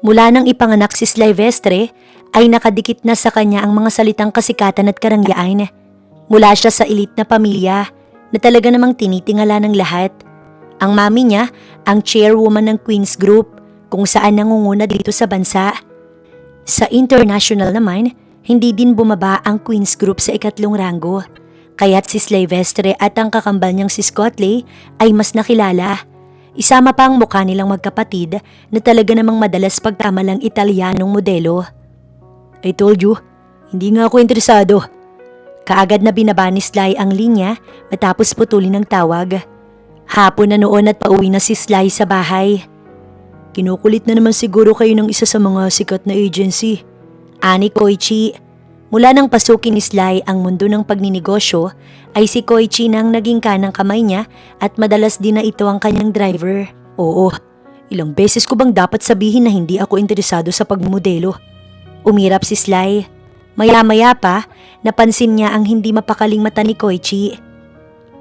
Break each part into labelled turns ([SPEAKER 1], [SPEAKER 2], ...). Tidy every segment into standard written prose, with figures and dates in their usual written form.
[SPEAKER 1] Mula nang ipanganak si Sylvestre, ay nakadikit na sa kanya ang mga salitang kasikatan at karangyaan. Mula siya sa elite na pamilya na talaga namang tinitingala ng lahat. Ang mami niya, ang chairwoman ng Queen's Group, kung saan nangunguna dito sa bansa. Sa international naman, hindi din bumaba ang Queen's Group sa ikatlong ranggo. Kaya't si Sylvestre at ang kakambal niyang si Scottley ay mas nakilala. Isama pa ang mukha nilang magkapatid na talaga namang madalas pagkamalang Italianong modelo. I told you, hindi nga ako interesado. Kaagad na binaba ni Sly ang linya matapos putulin ng tawag. Hapon na noon at pauwi na si Sly sa bahay. Kinukulit na naman siguro kayo ng isa sa mga sikat na agency. Ani Koichi. Mula nang pasukin ni Sly ang mundo ng pagninegosyo ay si Koichi nang naging kanang kamay niya at madalas din na ito ang kanyang driver. Oo, ilang beses ko bang dapat sabihin na hindi ako interesado sa pagmodelo? Umirap si Sly. Maya-maya pa, napansin niya ang hindi mapakaling mata ni Koichi.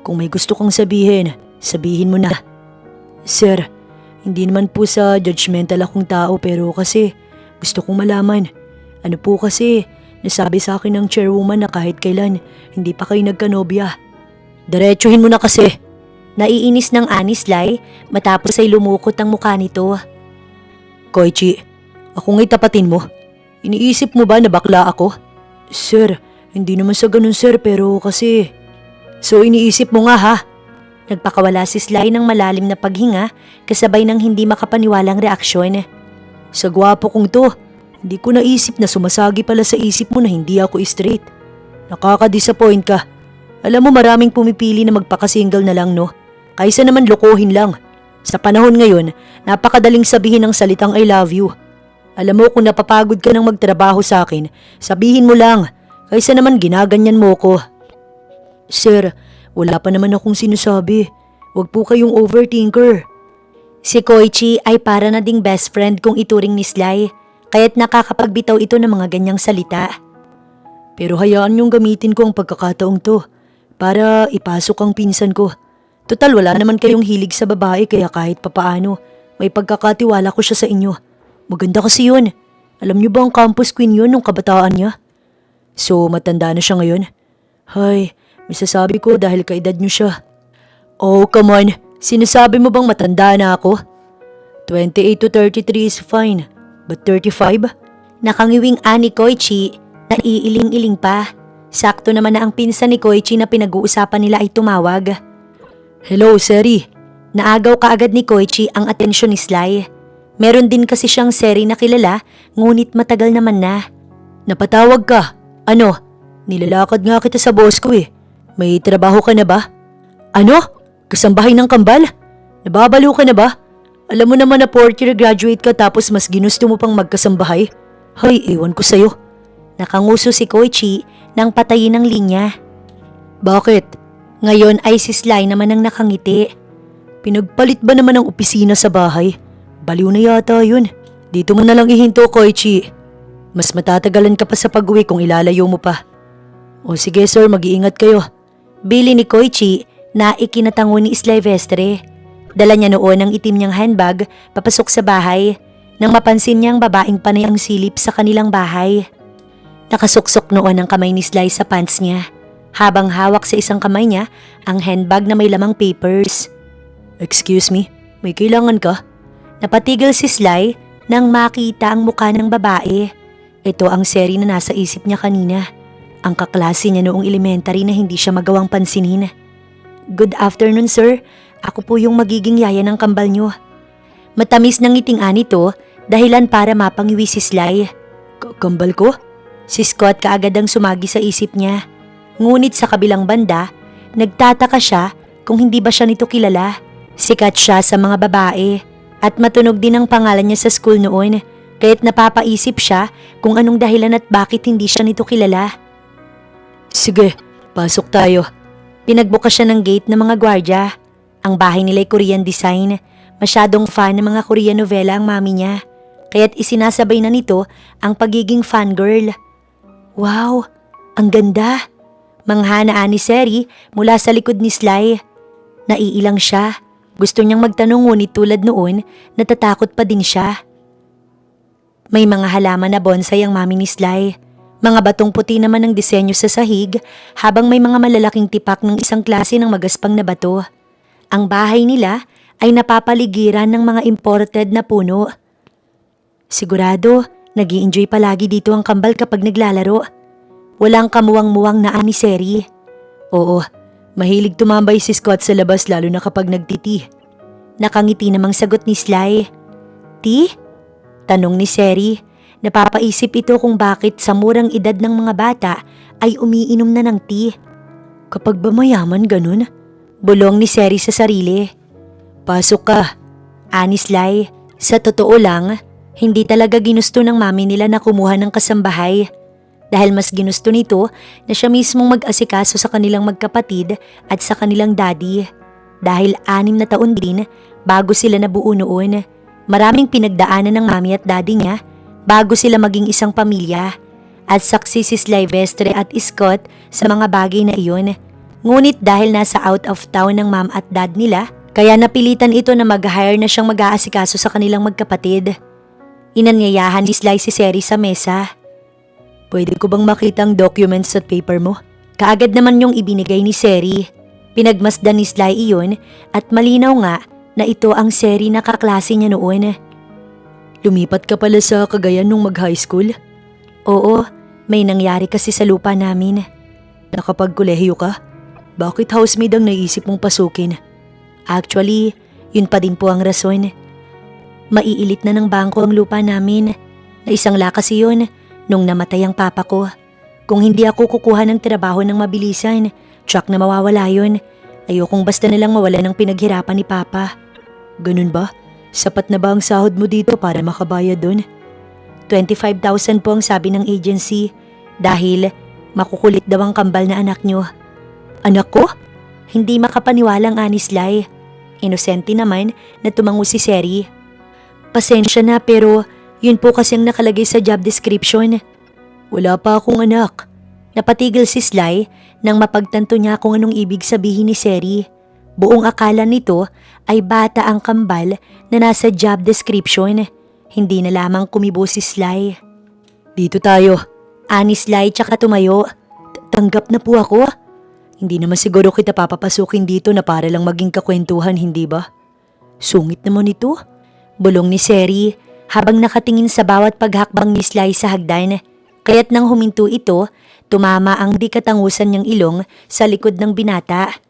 [SPEAKER 1] Kung may gusto kang sabihin, sabihin mo na. Sir, hindi naman po sa judgmental akong tao pero kasi gusto kong malaman. Ano po kasi, nasabi sa akin ng chairwoman na kahit kailan hindi pa kayo nagkanobya. Diretsuhin mo na kasi. Naiinis ng ani Sly matapos ay lumukot ang mukha nito. Koichi, ako nga'y tapatin mo. Iniisip mo ba na bakla ako? Sir, hindi naman sa ganun sir pero kasi... So iniisip mo nga ha? Nagpakawala si Sly ng malalim na paghinga kasabay ng hindi makapaniwalang reaksyon. Sa gwapo kong to, hindi ko naisip na sumasagi pala sa isip mo na hindi ako straight. Nakaka-disappoint ka. Alam mo maraming pumipili na magpaka-single na lang no? Kaysa naman lokohin lang. Sa panahon ngayon, napakadaling sabihin ng salitang I love you. Alam mo kung napapagod ka ng magtrabaho sa akin, sabihin mo lang. Kaysa naman ginaganyan mo ko. Sir, wala pa naman akong sinasabi. Huwag po kayong overthinker. Si Koichi ay para na ding best friend kung ituring ni Sly, kaya't nakakapagbitaw ito ng mga ganyang salita. Pero hayaan niyong gamitin ko ang pagkakataong to para ipasok ang pinsan ko. Total wala naman kayong hilig sa babae kaya kahit papaano, may pagkakatiwala ko siya sa inyo. Maganda kasi yun. Alam niyo ba ang campus queen yun nung kabataan niya? So matanda na siya ngayon? Hay, masasabi ko dahil kaedad niyo siya. Oh, come on. Sinasabi mo bang matanda na ako? 28 to 33 is fine. But 35? Nakangiwing ani Koichi na iiling-iling pa. Sakto naman na ang pinsan ni Koichi na pinag-uusapan nila ay tumawag. Hello, Seri. Naagaw kaagad ni Koichi ang atensyon ni Sly. Meron din kasi siyang Seri na kilala, ngunit matagal naman na. Napatawag ka? Ano? Nilalakad nga kita sa boss ko eh. May trabaho ka na ba? Ano? Kasambahay ng kambal? Nababaliw ka na ba? Alam mo naman na 4th year graduate ka tapos mas ginusto mo pang magkasambahay? Hay, ewan ko sa'yo. Nakanguso si Koichi nang patayin ng linya. Bakit? Ngayon ay si Sly naman ang nakangiti. Pinagpalit ba naman ang opisina sa bahay? Baliw na yata yun. Dito mo na lang ihinto, Koichi. Mas matatagalan ka pa sa pag-uwi kung ilalayo mo pa. O sige sir, mag-iingat kayo. Bili ni Koichi na ikinatango ni Sylvestre. Dala niya noon ang itim niyang handbag papasok sa bahay nang mapansin niyang babaeng panay ang silip sa kanilang bahay. Nakasuksok noon ang kamay ni Sly sa pants niya habang hawak sa isang kamay niya ang handbag na may lamang papers. Excuse me, may kailangan ka? Napatigil si Sly nang makita ang mukha ng babae. Ito ang Seri na nasa isip niya kanina. Ang kaklase niya noong elementary na hindi siya magawang pansinin. Good afternoon sir, ako po yung magiging yaya ng kambal niyo. Matamis ng ngiting nito dahilan para mapangiwi si Sly. Kambal ko? Si Scott kaagad ang sumagi sa isip niya. Ngunit sa kabilang banda, nagtataka siya kung hindi ba siya nito kilala. Sikat siya sa mga babae at matunog din ang pangalan niya sa school noon. Kaya't napapaisip siya kung anong dahilan at bakit hindi siya nito kilala. Sige, pasok tayo. Pinagbukas siya ng gate ng mga gwardya. Ang bahay nila'y Korean design. Masyadong fan ng mga Korean novela ang mami niya. Kaya't isinasabay na nito ang pagiging fangirl. Wow, ang ganda. Manghanaan ni Seri mula sa likod ni Sly. Naiilang siya. Gusto niyang magtanong ngunit tulad noon, natatakot pa din siya. May mga halaman na bonsai ang mami ni Sly. Mga batong puti naman ang disenyo sa sahig habang may mga malalaking tipak ng isang klase ng magaspang na bato. Ang bahay nila ay napapaligiran ng mga imported na puno. Sigurado, nag-i-enjoy palagi dito ang kambal kapag naglalaro. Walang kamuwang-muwang na ani Seri. Oo, mahilig tumambay si Scott sa labas lalo na kapag nagtiti. Nakangiti namang sagot ni Sly. Ti? Tanong ni Seri. Napapaisip ito kung bakit sa murang edad ng mga bata ay umiinom na ng tea. Kapag ba mayaman ganun? Bulong ni Seri sa sarili. Pasok ka, ani Sly. Sa totoo lang, hindi talaga ginusto ng mami nila na kumuha ng kasambahay. Dahil mas ginusto nito na siya mismong mag-asikaso sa kanilang magkapatid at sa kanilang daddy. Dahil 6 na taon din bago sila nabuo noon. Maraming pinagdaanan ng mami at daddy niya bago sila maging isang pamilya. At saksi si Sylvestre at Scott sa mga bagay na iyon. Ngunit dahil nasa out of town ng mom at dad nila, kaya napilitan ito na mag-hire na siyang mag-aasikaso sa kanilang magkapatid. Inanyayahan ni Sly si Seri sa mesa. Pwede ko bang makita ang documents at paper mo? Kaagad naman yung ibinigay ni Seri. Pinagmasdan ni Sly iyon at malinaw nga na ito ang Seri na kaklase niya noon. Lumipat ka pala sa Cagayan nung mag-high school? Oo, may nangyari kasi sa lupa namin. Nakapagkolehiyo ka? Bakit housemaid ang naisip mong pasukin? Actually, yun pa din po ang rason. Maiilit na ng bangko ang lupa namin. Naisangla kasi yun nung namatay ang papa ko. Kung hindi ako kukuha ng trabaho ng mabilisan, tsak na mawawala yun. Ayokong basta nalang mawala ng pinaghirapan ni papa. Ganun ba? Sapat na ba ang sahod mo dito para makabayad dun? 25,000 po ang sabi ng agency dahil makukulit daw ang kambal na anak nyo. Anak ko? Hindi makapaniwalang ani Sly. Inosente naman na tumango si Seri. Pasensya na pero yun po kasi ang nakalagay sa job description. Wala pa akong anak. Napatigil si Sly nang mapagtanto niya kung anong ibig sabihin ni Seri. Buong akala nito ay bata ang kambal na nasa job description. Hindi na lamang kumibo si Sly. Dito tayo. Ani Sly tsaka tumayo. Tanggap na po ako. Hindi naman siguro kita papapasukin dito na para lang maging kakwentuhan, hindi ba? Sungit naman ito. Bulong ni Seri habang nakatingin sa bawat paghakbang ni Sly sa hagdan. Kaya't nang huminto ito, tumama ang di katangusan niyang ilong sa likod ng binata.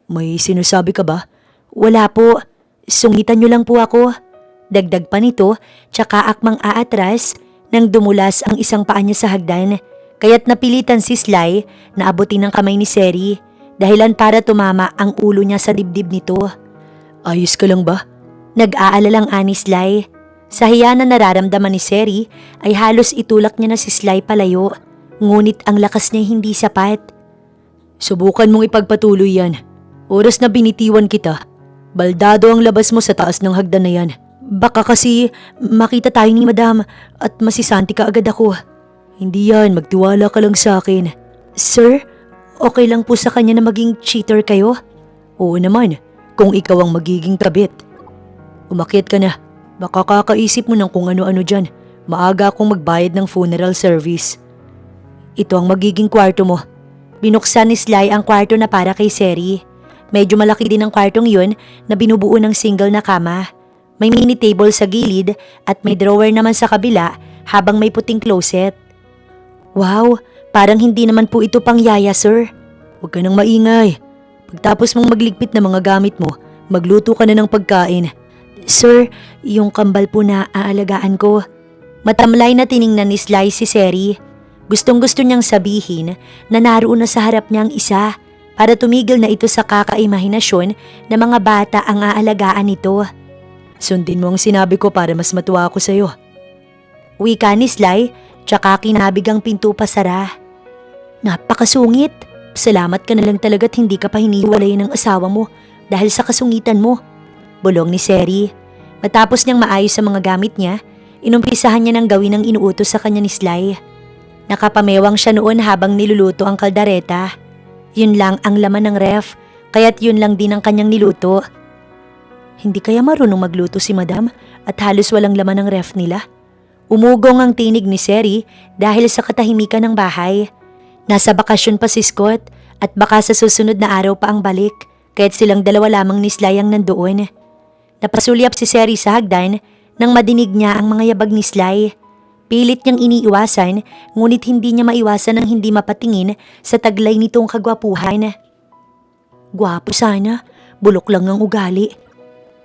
[SPEAKER 1] May sinasabi ka ba? Wala po. Sungitan niyo lang po ako. Dagdag pa nito, tsaka akmang aatras nang dumulas ang isang paa niya sa hagdan. Kaya't napilitan si Sly na abutin ng kamay ni Seri, dahilan para tumama ang ulo niya sa dibdib nito. Ayos ka lang ba? Nag-aalalang ani Sly. Sa hiya na nararamdaman ni Seri ay halos itulak niya na si Sly palayo, ngunit ang lakas niya hindi sapat. Subukan mong ipagpatuloy yan. Oras na binitiwan kita. Baldado ang labas mo sa taas ng hagdan na yan. Baka kasi makita tayo ni Madam at masisanti ka agad ako. Hindi yan, magtiwala ka lang sa akin. Sir, okay lang po sa kanya na maging cheater kayo? Oo naman, kung ikaw ang magiging tabit. Umakyat ka na, baka kakaisip mo ng kung ano-ano dyan. Maaga akong magbayad ng funeral service. Ito ang magiging kwarto mo. Binuksan ni Sly ang kwarto na para kay Seri. Medyo malaki din ang kwartong yun na binubuo ng single na kama. May mini table sa gilid at may drawer naman sa kabila habang may puting closet. Wow, parang hindi naman po ito pang yaya, sir. Huwag ka nang maingay. Pagtapos mong magligpit ng mga gamit mo, magluto ka na ng pagkain. Sir, yung kambal po na aalagaan ko. Matamlay na tiningnan ni Sly si Seri. Gustong-gusto niyang sabihin na naroon na sa harap niya ang isa para tumigil na ito sa kakaimahinasyon na mga bata ang aalagaan nito. Sundin mo ang sinabi ko para mas matuwa ako sa'yo. Wika ni Sly, tsaka kinabig ang pinto pasara. Napakasungit. Salamat ka na lang talaga't hindi ka pa hiniwalay ng asawa mo dahil sa kasungitan mo. Bulong ni Seri. Matapos niyang maayos sa mga gamit niya, inumpisahan niya ng gawin ang inuutos sa kanya ni Sly. Nakapamewang siya noon habang niluluto ang kaldareta. Yun lang ang laman ng ref, kaya't yun lang din ang kanyang niluto. Hindi kaya marunong magluto si Madam at halos walang laman ng ref nila? Umugong ang tinig ni Seri dahil sa katahimikan ng bahay. Nasa bakasyon pa si Scott at baka sa susunod na araw pa ang balik, kaya't silang dalawa lamang ni Sly ang nandoon. Napasulyap si Seri sa hagdan nang madinig niya ang mga yabag ni Sly. Pilit niyang iniiwasan, ngunit hindi niya maiwasan ang hindi mapatingin sa taglay nitong kagwapuhan. Gwapo sana, bulok lang ang ugali.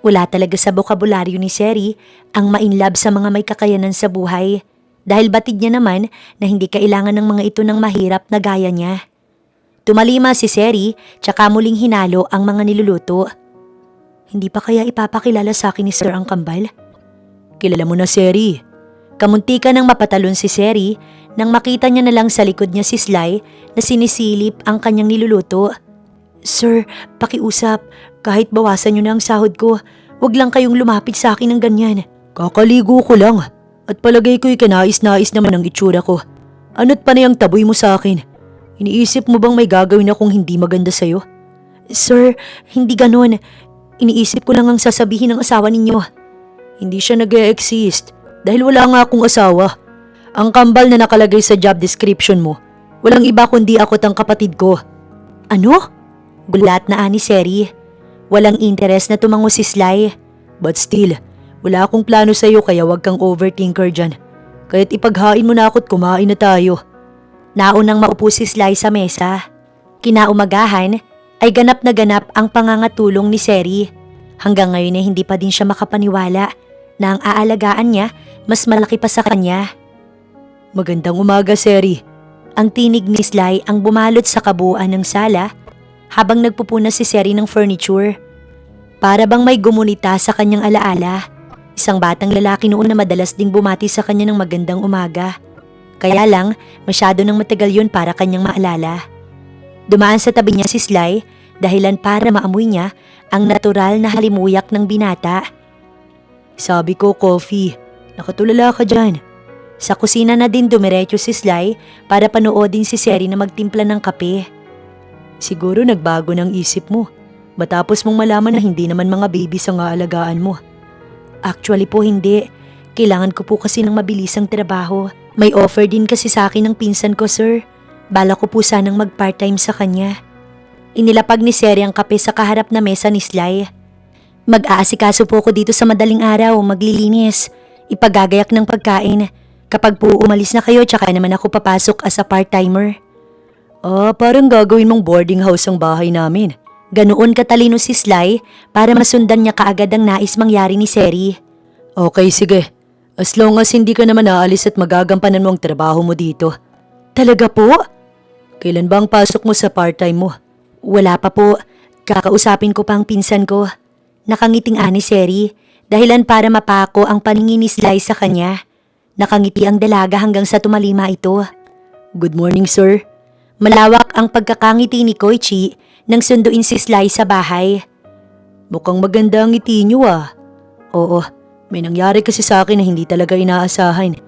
[SPEAKER 1] Wala talaga sa bokabularyo ni Seri ang ma-inlove sa mga may kakayanan sa buhay, dahil batid niya naman na hindi kailangan ng mga ito ng mahirap na gaya niya. Tumalima si Seri tsaka muling hinalo ang mga niluluto. Hindi pa kaya ipapakilala sa akin ni Sir ang kambal? Kilala mo na, Seri. Kamunti ka nang mapatalon si Seri nang makita niya na lang sa likod niya si Sly na sinisilip ang kanyang niluluto. Sir, pakiusap. Kahit bawasan niyo na ang sahod ko, wag lang kayong lumapit sa akin ng ganyan. Kakaligo ko lang. At palagay ko'y kanais-nais naman ang itsura ko. Ano't pa na yung taboy mo sa akin? Iniisip mo bang may gagawin akong hindi maganda sa'yo? Sir, hindi ganon. Iniisip ko lang ang sasabihin ng asawa ninyo. Hindi siya nag-e-exist dahil wala nga akong asawa. Ang kambal na nakalagay sa job description mo, walang iba kundi ako't ang kapatid ko. Ano? Gulat na ani Seri. Walang interes na tumango si Sly. But still, wala akong plano sa'yo kaya wag kang overthinker dyan. Kaya't ipaghain mo na ako't kumain na tayo. Naunang maupo si Sly sa mesa. Kinaumagahan ay ganap na ganap ang pangangatulong ni Seri. Hanggang ngayon ay hindi pa din siya makapaniwala na ang aalagaan niya mas malaki pa sa kanya. Magandang umaga, Seri. Ang tinig ni Sly ang bumalot sa kabuuan ng sala habang nagpupuna si Seri ng furniture. Para bang may gumunita sa kanyang alaala. Isang batang lalaki noon na madalas ding bumati sa kanya ng magandang umaga. Kaya lang, masyado nang matagal yun para kanyang maalala. Dumaan sa tabi niya si Sly dahilan para maamoy niya ang natural na halimuyak ng binata. Sabi ko, coffee. Nakatulala ka dyan. Sa kusina na din dumiretso si Sly para panoodin si Seri na magtimpla ng kape. Siguro nagbago ng isip mo matapos mong malaman na hindi naman mga babies ang aalagaan mo. Actually po hindi. Kailangan ko po kasi ng mabilisang trabaho. May offer din kasi sa akin ng pinsan ko, sir. Bala ko po sanang mag-part-time sa kanya. Inilapag ni Seri ang kape sa kaharap na mesa ni Sly. Mag-aasikaso po ako dito sa madaling araw, maglilinis. Ipagagayak ng pagkain. Kapag po umalis na kayo, tsaka naman ako papasok as a part-timer. Parang gagawin mong boarding house ang bahay namin. Ganoon katalino si Sly para masundan niya kaagad ang nais mangyari ni Seri. Okay, sige. As long as hindi ka naman aalis at magagampanan mo ang trabaho mo dito. Talaga po? Kailan ba ang pasok mo sa part-time mo? Wala pa po. Kakausapin ko pa ang pinsan ko. Nakangiting ani Seri dahilan para mapako ang paningin ni Sly sa kanya. Nakangiti ang dalaga hanggang sa tumalima ito. Good morning, sir. Malawak ang pagkakangiti ni Koichi nang sunduin si Sly sa bahay. Mukhang maganda ang ngiti niyo ah. Oo, may nangyari kasi sa akin na hindi talaga inaasahan.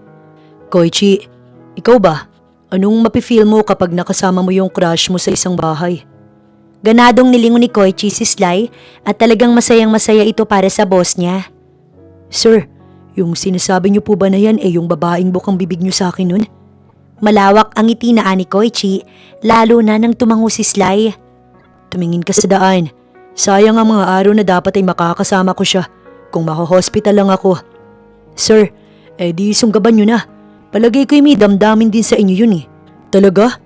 [SPEAKER 1] Koichi, ikaw ba? Anong mapifeel mo kapag nakasama mo yung crush mo sa isang bahay? Ganadong nilingon ni Koichi si Sly at talagang masayang-masaya ito para sa boss niya. Sir, yung sinasabi niyo po ba na yan yung babaeng bukang bibig niyo sa akin nun? Malawak ang ngiti na ani Koichi, lalo na nang tumango si Sly. Tumingin ka sa daan. Sayang ang mga araw na dapat ay makakasama ko siya kung makahospital lang ako. Sir, di sunggaban niyo na. Palagay ko'y may damdamin din sa inyo yun eh. Talaga?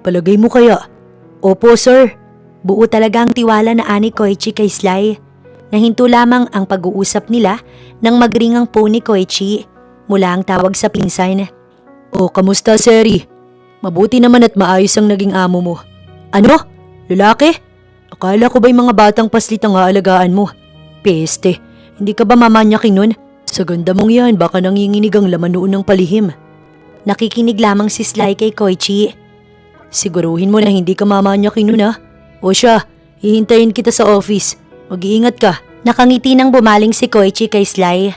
[SPEAKER 1] Palagay mo kaya? Opo, sir. Buo talaga ang tiwala na ani Koichi kay Sly. Nahinto lamang ang pag-uusap nila nang magring ang phone ni Koichi. Mula ang tawag sa pinsan. Kamusta, Seri? Mabuti naman at maayos ang naging amo mo. Ano? Lalaki? Akala ko ba'y mga batang paslit ang aalagaan mo? Peste, hindi ka ba mamanyaking nun? Sa ganda mong yan, baka nanginginig ang laman noon ng palihim. Nakikinig lamang si Sly kay Koichi. Siguruhin mo na hindi ka mamanyaking nun ha? O siya, hihintayin kita sa office. Mag-iingat ka. Nakangiti nang bumaling si Koichi kay Sly.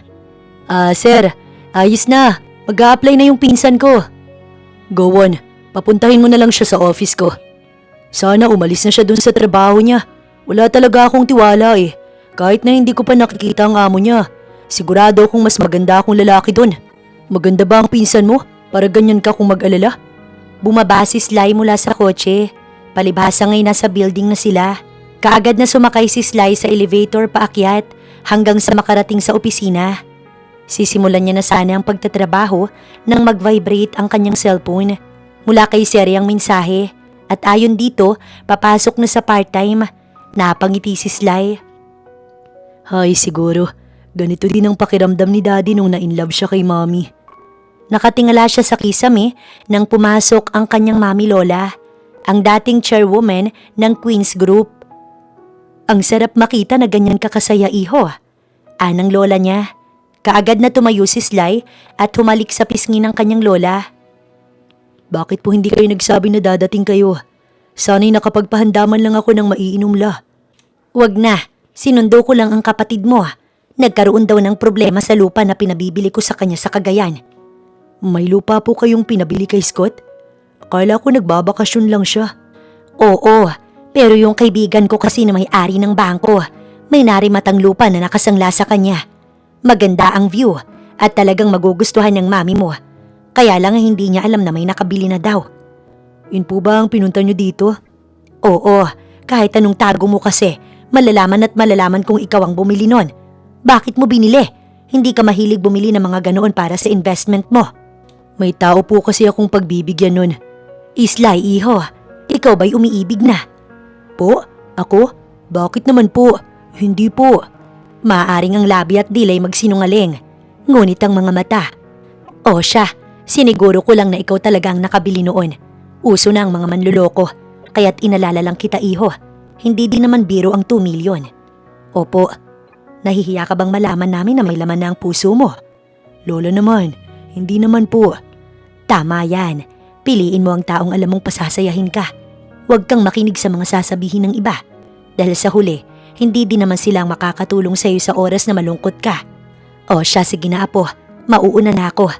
[SPEAKER 1] Sir, ayos na. Mag-a-apply na yung pinsan ko. Go on, papuntahin mo na lang siya sa office ko. Sana umalis na siya dun sa trabaho niya. Wala talaga akong tiwala eh. Kahit na hindi ko pa nakikita ang amo niya. Sigurado akong mas maganda akong lalaki dun. Maganda ba ang pinsan mo? Para ganyan ka kung mag-alala? Bumaba si Sly mula sa kotse. Palibhasa nga'y nasa building na sila. Kaagad na sumakay si Sly sa elevator paakyat hanggang sa makarating sa opisina. Sisimulan niya na sana ang pagtatrabaho nang mag-vibrate ang kanyang cellphone. Mula kay Seri ang mensahe at ayon dito, papasok na sa part-time. Napangiti si Sly. Hay siguro, ganito din ang pakiramdam ni Daddy nung na-inlove siya kay Mommy. Nakatingala siya sa kisame nang pumasok ang kanyang Mami Lola, ang dating chairwoman ng Queen's Group. Ang sarap makita na ganyan kakasaya iho, anang lola niya. Kaagad na tumayo si Sly at humalik sa pisngi ng kanyang lola. Bakit po hindi kayo nagsabi na dadating kayo? Sana'y nakapagpahandaman lang ako ng maiinom la. Wag na, sinundo ko lang ang kapatid mo. Nagkaroon daw ng problema sa lupa na pinabibili ko sa kanya sa Cagayan. May lupa po kayong pinabili kay Scott? Akala ko nagbabakasyon lang siya. Oo, pero yung kaibigan ko kasi na may-ari ng bangko, may narimatang lupa na nakasangla sa kanya. Maganda ang view at talagang magugustuhan ng mami mo. Kaya lang hindi niya alam na may nakabili na daw. Yun po ba ang pinunta niyo dito? Oo, kahit anong tago mo kasi, malalaman at malalaman kung ikaw ang bumili nun. Bakit mo binili? Hindi ka mahilig bumili ng mga ganoon para sa investment mo. May tao po kasi akong pagbibigyan nun. Sly, iho, ikaw ba'y umiibig na? Po? Ako? Bakit naman po? Hindi po. Maaaring ang labi at dilay magsinungaling, ngunit ang mga mata. O siya, siniguro ko lang na ikaw talagang nakabili noon. Uso na ang mga manluloko, kaya't inalala lang kita iho. Hindi din naman biro ang 2 million. Opo, nahihiya ka bang malaman namin na may laman na ang puso mo? Lola naman, hindi naman po. Tama yan, piliin mo ang taong alam mong pasasayahin ka. Huwag kang makinig sa mga sasabihin ng iba. Dahil sa huli, hindi din naman silang makakatulong sa iyo sa oras na malungkot ka. O siya, sige na apo, mauuna na ako.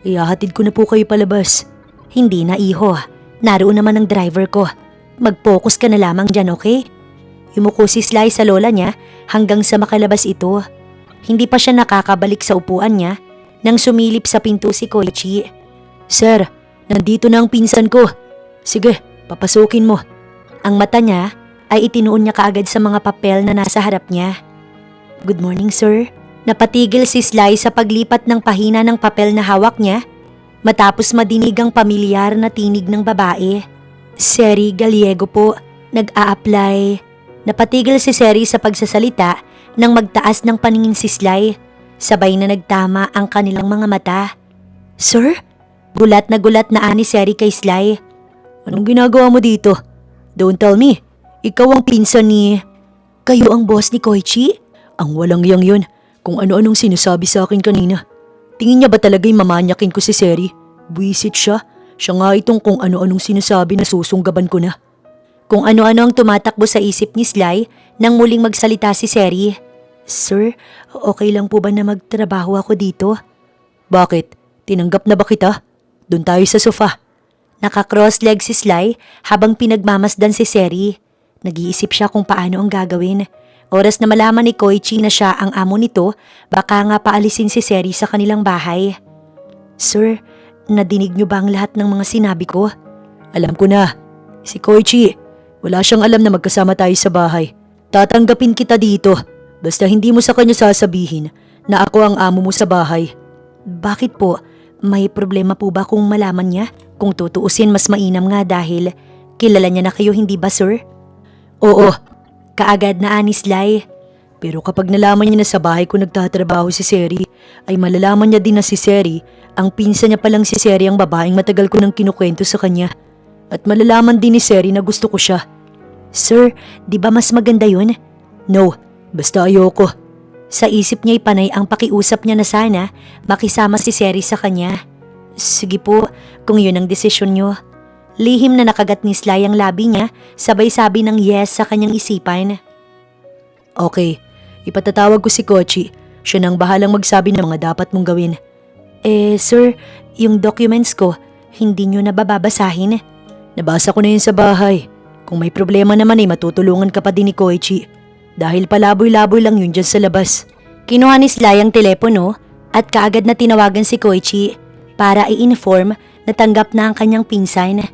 [SPEAKER 1] Ihahatid ko na po kayo palabas. Hindi na iho, naroon naman ang driver ko. Mag-focus ka na lamang dyan, okay? Yumuko si Sly sa lola niya hanggang sa makalabas ito. Hindi pa siya nakakabalik sa upuan niya nang sumilip sa pinto si Koichi. Sir, nandito na ang pinsan ko. Sige, papasukin mo. Ang mata niya ay itinuon niya kaagad sa mga papel na nasa harap niya. Good morning, sir. Napatigil si Sly sa paglipat ng pahina ng papel na hawak niya matapos madinig ang pamilyar na tinig ng babae. Seri Gallego po, nag-a-apply. Napatigil si Seri sa pagsasalita nang magtaas ng paningin si Sly. Sabay na nagtama ang kanilang mga mata. Sir? Gulat na ani Seri kay Sly. Anong ginagawa mo dito? Don't tell me. Ikaw ang pinsan ni... Kayo ang boss ni Koichi? Ang walang yang yun. Kung ano-anong sinasabi sa akin kanina. Tingin niya ba talaga'y mamanyakin ko si Seri? Buisit siya. Siya nga itong kung ano-anong sinasabi na susunggaban ko na. Kung ano-ano ang tumatakbo sa isip ni Sly nang muling magsalita si Seri. Sir, okay lang po ba na magtrabaho ako dito? Bakit? Tinanggap na ba kita? Doon tayo sa sofa. Naka-cross leg si Sly habang pinagmamasdan si Seri. Nag-iisip siya kung paano ang gagawin. Oras na malaman ni Koichi na siya ang amo nito, baka nga paalisin si Seri sa kanilang bahay. Sir, nadinig niyo ba ang lahat ng mga sinabi ko? Alam ko na. Si Koichi, wala siyang alam na magkasama tayo sa bahay. Tatanggapin kita dito, basta hindi mo sa kanya sasabihin na ako ang amo mo sa bahay. Bakit po? May problema po ba kung malaman niya? Kung tutuusin, mas mainam nga dahil kilala niya na kayo, hindi ba sir? Oo, kaagad na ani Sly. Pero kapag nalaman niya na sa bahay ko nagtatrabaho si Seri, ay malalaman niya din na si Seri, ang pinsan niya palang si Seri ang babaeng matagal ko nang kinukwento sa kanya. At malalaman din ni Seri na gusto ko siya. Sir, di ba mas maganda yun? No, basta ayoko. Sa isip niya'y panay ang pakiusap niya na sana makisama si Seri sa kanya. Sige po, kung yun ang desisyon niyo. Lihim na nakagat ni Sly ang labi niya, sabay sabi ng yes sa kanyang isipan. Okay, ipatatawag ko si Koichi. Siya nang bahalang magsabi ng mga dapat mong gawin. Sir, yung documents ko, hindi niyo nababasahin? Nabasa ko na yun sa bahay. Kung may problema naman ay matutulungan ka pa din ni Koichi. Dahil palaboy-laboy lang yun dyan sa labas. Kinuha ni Sly ang telepono At kaagad na tinawagan si Koichi para i-inform na tanggap na ang kanyang pinsan.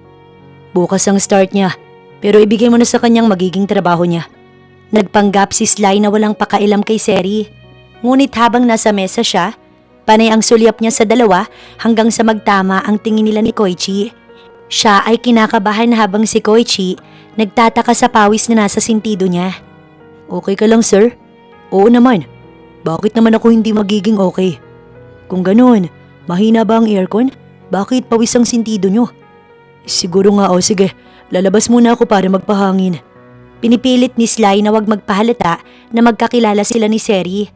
[SPEAKER 1] Bukas ang start niya, pero ibigay mo na sa kanyang magiging trabaho niya. Nagpanggap si Sly na walang pakailam kay Seri. Ngunit habang nasa mesa siya, panay ang sulyap niya sa dalawa hanggang sa magtama ang tingin nila ni Koichi. Siya ay kinakabahan habang si Koichi nagtataka sa pawis na nasa sintido niya. Okay ka lang, sir? Oo naman. Bakit naman ako hindi magiging okay? Kung ganoon, mahina ba ang aircon? Bakit pawis ang sintido nyo? Siguro nga, sige. Lalabas muna ako para magpahangin. Pinipilit ni Sly na wag magpahalata na magkakilala sila ni Seri.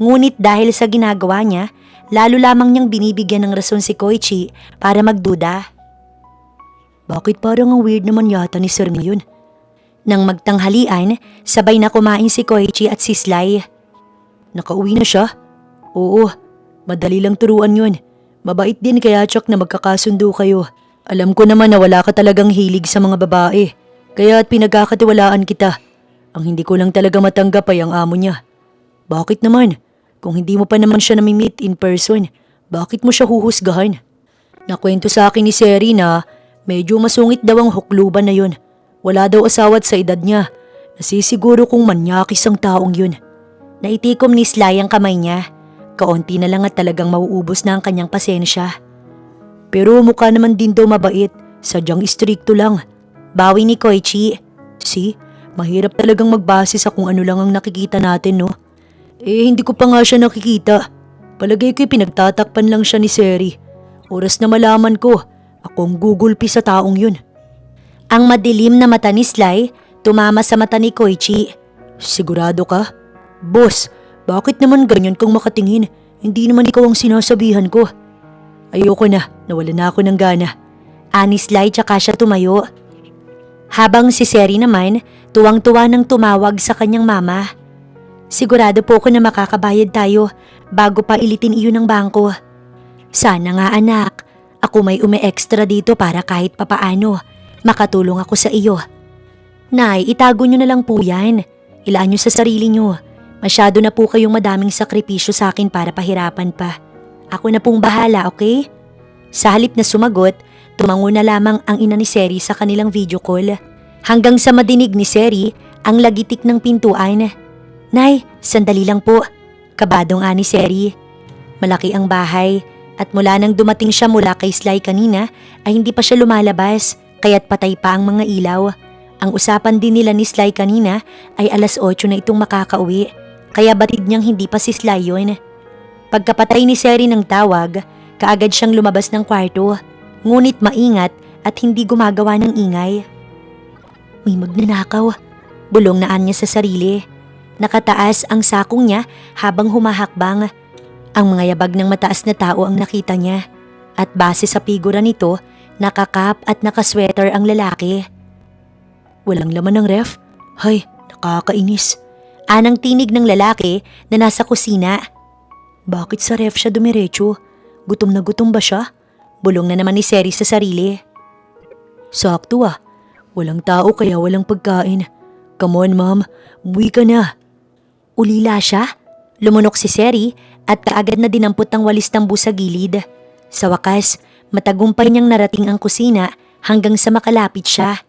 [SPEAKER 1] Ngunit dahil sa ginagawa niya, lalo lamang niyang binibigyan ng rason si Koichi para magduda. Bakit parang ang weird naman yata ni Sir ngayon? Nang magtanghalian, sabay na kumain si Koichi at si Sly. Nakauwi na siya? Oo, madali lang turuan yun. Mabait din kaya tsak na magkakasundo kayo. Alam ko naman na wala ka talagang hilig sa mga babae. Kaya at pinagkakatiwalaan kita. Ang hindi ko lang talaga matanggap ay ang amo niya. Bakit naman? Kung hindi mo pa naman siya nami-meet in person, bakit mo siya huhusgahan? Nakwento sa akin ni Seri na medyo masungit daw ang hukluban na yun. Wala daw asawa't sa edad niya. Nasisiguro kong manyakis ang taong yun. Naitikom ni Sly ang kamay niya. Kaunti na lang at talagang mauubos na ang kanyang pasensya. Pero mukha naman din daw mabait. Sadyang istrikto lang. Bawi ni Koichi. See, mahirap talagang magbase sa kung ano lang ang nakikita natin, no? Hindi ko pa nga siya nakikita. Palagay ko'y pinagtatakpan lang siya ni Seri. Oras na malaman ko, akong gugulpi sa taong yun. Ang madilim na mata ni Sly tumama sa mata ni Koichi. Sigurado ka? Boss, bakit naman ganyan kang makatingin? Hindi naman ikaw ang sinasabihan ko. Ayoko na, nawala na ako ng gana. Ani Sly tsaka siya tumayo. Habang si Seri naman, tuwang-tuwa nang tumawag sa kanyang mama. Sigurado po ako na makakabayad tayo bago pa ilitin iyon ng bangko. Sana nga anak, ako may umi-extra dito para kahit papaano makatulong ako sa iyo. Nay, itago nyo na lang po yan. Ilaan nyo sa sarili nyo. Masyado na po kayong madaming sakripisyo sa akin para pahirapan pa. Ako na pong bahala, okay? Sa halip na sumagot, tumango na lamang ang ina ni Seri sa kanilang video call. Hanggang sa madinig ni Seri ang lagitik ng pintuan. Nay, sandali lang po. Kabadong ani Seri. Malaki ang bahay at mula nang dumating siya mula kay Sly kanina ay hindi pa siya lumalabas kaya't patay pa ang mga ilaw. Ang usapan din nila ni Sly kanina ay alas 8 na itong makakauwi kaya batid niyang hindi pa si Sly yun. Pagkapatay ni Seri ng tawag, kaagad siyang lumabas ng kwarto. Ngunit maingat at hindi gumagawa ng ingay. May magnanakaw. Bulong na niya sa sarili. Nakataas ang sakong niya habang humahakbang. Ang mga yabag ng mataas na tao ang nakita niya. At base sa figura nito, nakakap at nakasweater ang lalaki. Walang laman ng ref? Hay, nakakainis. Anang tinig ng lalaki na nasa kusina. Bakit sa ref siya dumiretso? Gutom na gutom ba siya? Bulong na naman ni Seri sa sarili. Sakto walang tao kaya walang pagkain. Come on ma'am, umuwi ka na. Ulila siya? Lumunok si Seri at kaagad na dinampot ang walis tambu sa gilid. Sa wakas, matagumpay niyang narating ang kusina hanggang sa makalapit siya.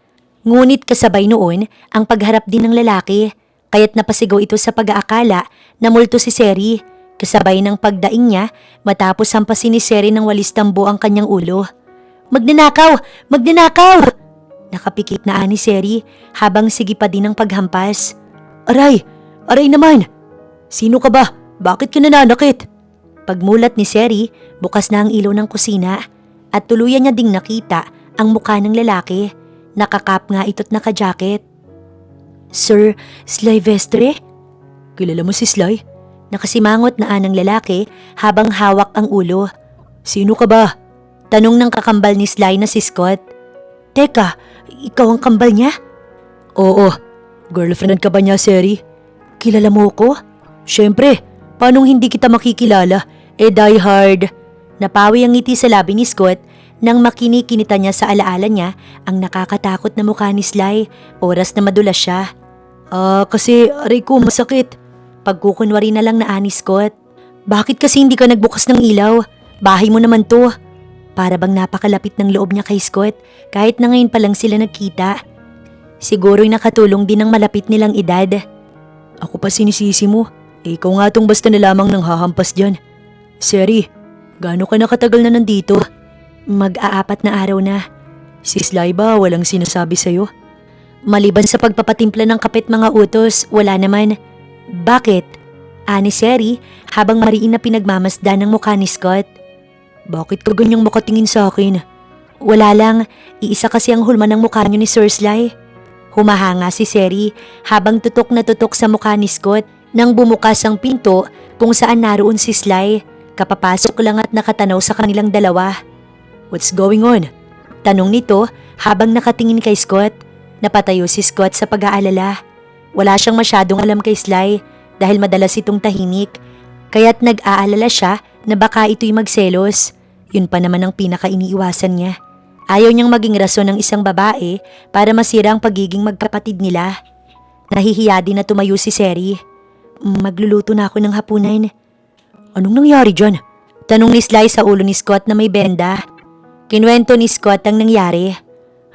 [SPEAKER 1] Ngunit kasabay noon ang pagharap din ng lalaki, kaya't napasigaw ito sa pag-aakala na multo si Seri. Kasabay ng pagdaing niya matapos hampasin ni Seri ng walis tambo ang kanyang ulo. Magnanakaw! Magnanakaw! Nakapikit na ani Seri habang sige pa din ang paghampas. Aray! Aray naman! Sino ka ba? Bakit ka nananakit? Pagmulat ni Seri, bukas na ang ilaw ng kusina at tuluyan niya ding nakita ang mukha ng lalaki. Nakakap nga ito't naka-jacket. Sir Sly Vestre? Kilala mo si Sly? Nakasimangot na anang lalaki habang hawak ang ulo. Sino ka ba? Tanong ng kakambal ni Sly na si Scott. Teka, ikaw ang kambal niya? Oo, girlfriend ka ba niya, Seri? Kilala mo ko? Siyempre, paanong hindi kita makikilala? Die hard. Napawi ang ngiti sa labi ni Scott nang makinikinita niya sa alaala niya ang nakakatakot na mukha ni Sly oras na madulas siya. Kasi aray ko masakit. Pagkukunwari na lang na ani Scott. Bakit kasi hindi ka nagbukas ng ilaw? Bahay mo naman to. Para bang napakalapit ng loob niya kay Scott kahit na ngayon pa lang sila nagkita. Siguro'y nakatulong din ang malapit nilang edad. Ako pa sinisisi mo. Ikaw nga tong basta na lamang nang hahampas dyan. Seri, gaano ka nakatagal na nandito? Mag-aapat na araw na. Si Sly ba walang sinasabi sa'yo? Maliban sa pagpapatimpla ng kapit mga utos, wala naman. Bakit? Ani Seri habang mariin na pinagmamasdan ng mukha ni Scott. Bakit ka ganyang makatingin sa akin? Wala lang, iisa kasi ang hulma ng mukha niyo ni Sir Sly. Humahanga si Seri habang tutok na tutok sa mukha ni Scott nang bumukas ang pinto kung saan naroon si Sly. Kapapasok lang at nakatanaw sa kanilang dalawa. What's going on? Tanong nito habang nakatingin kay Scott. Napatayo si Scott sa pag-aalala. Wala siyang masyadong alam kay Sly dahil madalas itong tahimik. Kaya't nag-aalala siya na baka ito'y magselos. Yun pa naman ang pinaka-iniiwasan niya. Ayaw niyang maging rason ng isang babae para masira ang pagiging magkapatid nila. Nahihiya din na tumayo si Seri. Magluluto na ako ng hapunan. Anong nangyari dyan? Tanong ni Sly sa ulo ni Scott na may benda. Kinuwento ni Scott ang nangyari.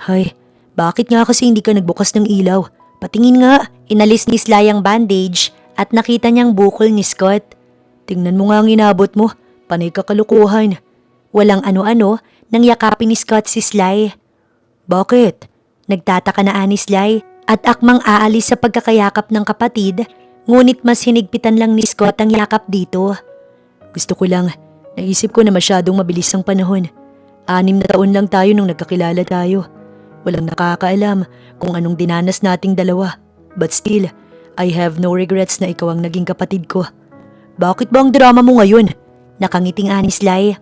[SPEAKER 1] Hay, bakit nga kasi hindi ka nagbukas ng ilaw? Patingin nga. Inalis ni Sly ang bandage at nakita niyang bukol ni Scott. Tingnan mo nga ang inabot mo. Panay kakalukuhan. Walang ano-ano nang yakapin ni Scott si Sly. Bakit? Nagtataka na ani Sly at akmang aalis sa pagkakayakap ng kapatid, ngunit mas hinigpitan lang ni Scott ang yakap dito. Gusto ko lang, naisip ko na masyadong mabilis ang panahon. 6 na taon lang tayo nung nagkakilala tayo. Walang nakakaalam kung anong dinanas nating dalawa. But still, I have no regrets na ikaw ang naging kapatid ko. Bakit ba ang drama mo ngayon? Nakangiting ani Sly.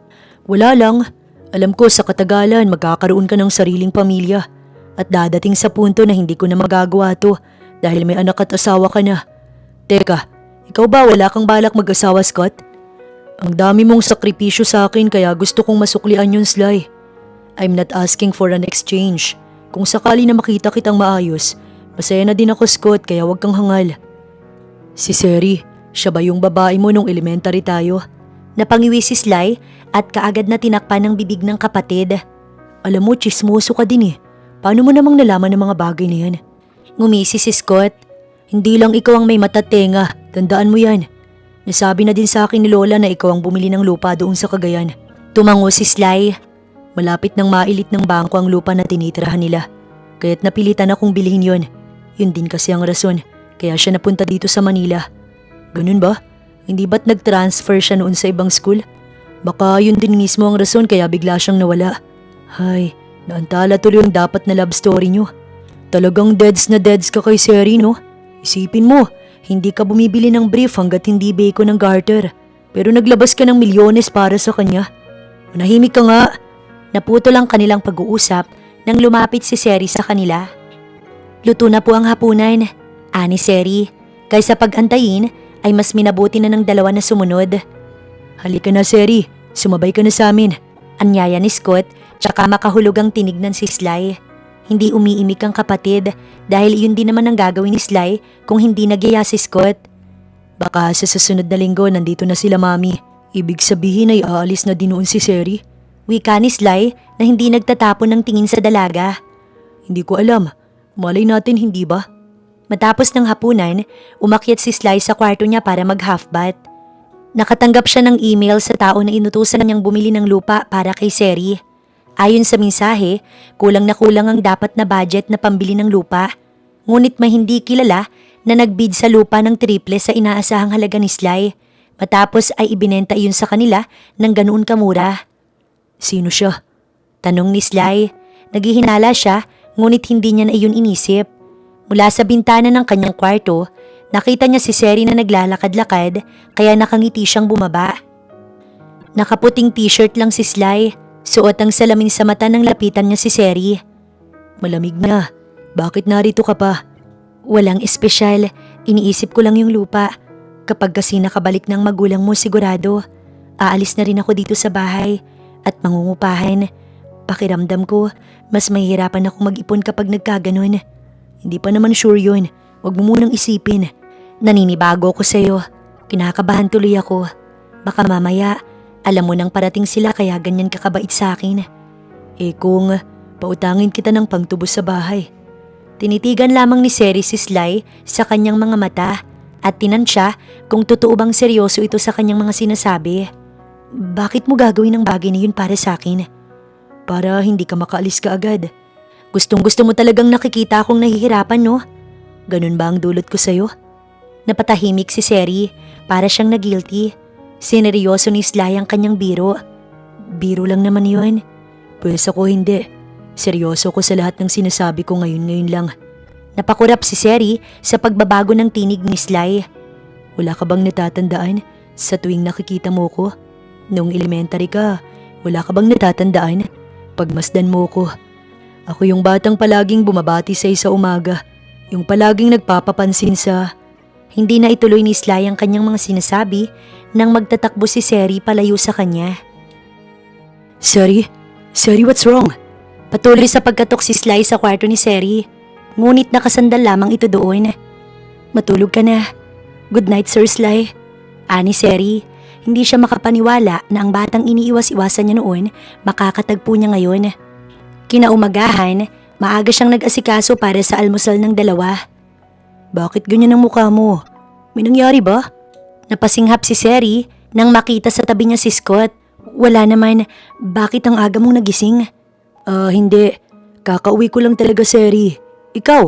[SPEAKER 1] Wala lang. Alam ko sa katagalan magkakaroon ka ng sariling pamilya. At dadating sa punto na hindi ko na magagawa to dahil may anak at asawa ka na. Teka, ikaw ba wala kang balak mag-asawa, Scott? Ang dami mong sakripisyo sa akin kaya gusto kong masuklian yun, Sly. I'm not asking for an exchange. Kung sakali na makita kitang maayos, masaya na din ako, Scott, kaya wag kang hangal. Si Seri, siya ba yung babae mo nung elementary tayo? Napangiwi si Sly at kaagad na tinakpan ng bibig ng kapatid. Alam mo, chismoso ka din eh. Paano mo namang nalaman ng mga bagay na yan? Ngumisi si Scott. Hindi lang ikaw ang may matatenga, tandaan mo yan. Nasabi na din sa akin ni Lola na ikaw ang bumili ng lupa doon sa Cagayan. Tumango si Sly. Malapit nang mailit ng bangko ang lupa na tinitirahan nila. Kaya't napilitan akong bilhin yon. Yun din kasi ang rason, kaya siya napunta dito sa Manila. Ganun ba? Hindi ba't nag-transfer siya noon sa ibang school? Baka yun din mismo ang rason kaya bigla siyang nawala. Hay, naantala tuloy yung dapat na love story nyo. Talagang deads na deads ka kay Seri, no? Isipin mo, hindi ka bumibili ng brief hanggat hindi beko ng garter. Pero naglabas ka ng milyones para sa kanya. Manahimik ka nga. Naputo lang kanilang pag-uusap nang lumapit si Seri sa kanila. Luto na po ang hapunan, ani Seri. Kaysa pag-antayin ay mas minabuti na ng dalawa na sumunod. Halika na, Seri. Sumabay ka na sa amin. Anyaya ni Scott, tsaka makahulugang tinignan si Sly. Hindi umiimik ang kapatid dahil yun din naman ang gagawin ni Sly kung hindi nagyaya si Scott. Baka sa susunod na linggo nandito na sila, Mami. Ibig sabihin ay aalis na din noon si Seri. Wika ni Sly na hindi nagtatapon ng tingin sa dalaga. Hindi ko alam. Malay natin, hindi ba? Matapos ng hapunan, umakyat si Sly sa kwarto niya para mag-half bath. Nakatanggap siya ng email sa tao na inutusan niyang bumili ng lupa para kay Seri. Ayon sa mensahe, kulang na kulang ang dapat na budget na pambili ng lupa. Ngunit may hindi kilala na nagbid sa lupa ng triple sa inaasahang halaga ni Sly. Matapos ay ibinenta iyon sa kanila ng ganoon kamura. Sino siya? Tanong ni Sly. Naghihinala siya ngunit hindi niya na iyon inisip. Mula sa bintana ng kanyang kwarto, nakita niya si Seri na naglalakad-lakad kaya nakangiti siyang bumaba. Nakaputing t-shirt lang si Sly. Suot ang salamin sa mata nang lapitan niya si Seri. Malamig na. Bakit narito ka pa? Walang espesyal. Iniisip ko lang yung lupa. Kapag kasi nakabalik ng magulang mo sigurado, aalis na rin ako dito sa bahay at mangungupahan. Pakiramdam ko, mas mahihirapan akong mag-ipon kapag nagkaganon. Hindi pa naman sure yun. Huwag mo munang isipin. Naninibago ko sa'yo. Kinakabahan tuloy ako. Baka mamaya, alam mo nang parating sila kaya ganyan kakabait sa akin. Kung pautangin kita ng pangtubos sa bahay. Tinitigan lamang ni Seri si Sly sa kanyang mga mata at tinansya kung totoo bang seryoso ito sa kanyang mga sinasabi. Bakit mo gagawin ang bagay na yun para sa akin? Para hindi ka makaalis ka agad. Gustong gusto mo talagang nakikita akong nahihirapan, no? Ganun ba ang dulot ko sa'yo? Napatahimik si Seri para siyang nagilty. Sineryoso ni Sly ang kanyang biro. Biro lang naman yun. Pues ako hindi. Seryoso ko sa lahat ng sinasabi ko ngayon lang. Napakurap si Seri sa pagbabago ng tinig ni Sly. Wala ka bang natatandaan sa tuwing nakikita mo ko? Nung elementary ka, wala ka bang natatandaan? Pagmasdan mo ko. Ako yung batang palaging bumabati sa umaga. Yung palaging nagpapapansin sa... Hindi na ituloy ni Sly ang kanyang mga sinasabi nang magtatakbo si Seri palayo sa kanya. Seri, what's wrong? Patuloy sa pagkatok si Sly sa kwarto ni Seri. Ngunit nakasandal lamang ito doon. Matulog ka na. Good night, Sir Sly. Ani Seri, hindi siya makapaniwala na ang batang iniiwas-iwasan niya noon makakatagpo niya ngayon. Kinaumagahan, maaga siyang nag-asikaso para sa almusal ng dalawa. Bakit ganyan ang mukha mo? May nangyari ba? Napasinghap si Seri nang makita sa tabi niya si Scott. Wala naman, bakit ang aga mong nagising? Hindi. Kakauwi ko lang talaga, Seri. Ikaw,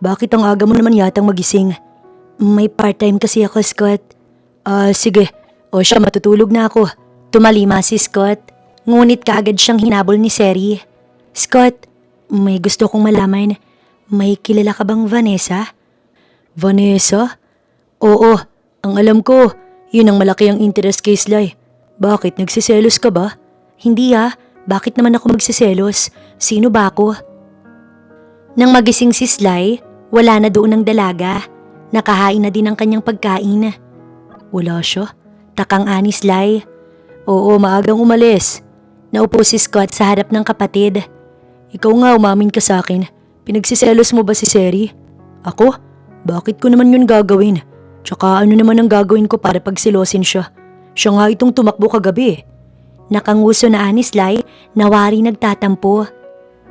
[SPEAKER 1] bakit ang aga mo naman yatang magising? May part-time kasi ako, Scott. Sige. O siya, matutulog na ako. Tumalima si Scott. Ngunit kaagad siyang hinabol ni Seri. Scott, may gusto kong malaman. May kilala ka bang Vanessa? Vanessa? Oo, ang alam ko, yun ang malaki ang interest kay Sly. Bakit, nagsiselos ka ba? Hindi bakit naman ako magsiselos? Sino ba ako? Nang magising si Sly, wala na doon ang dalaga. Nakahain na din ang kanyang pagkain. Wala siya? Takang ani Sly. Oo, maagang umalis. Naupo si Scott sa harap ng kapatid. Ikaw nga, umamin ka sa akin. Pinagsiselos mo ba si Seri? Ako? Bakit ko naman yun gagawin? Tsaka ano naman ang gagawin ko para pagsilosin siya? Siya nga itong tumakbo kagabi. Nakanguso na ani Sly na wari nagtatampo.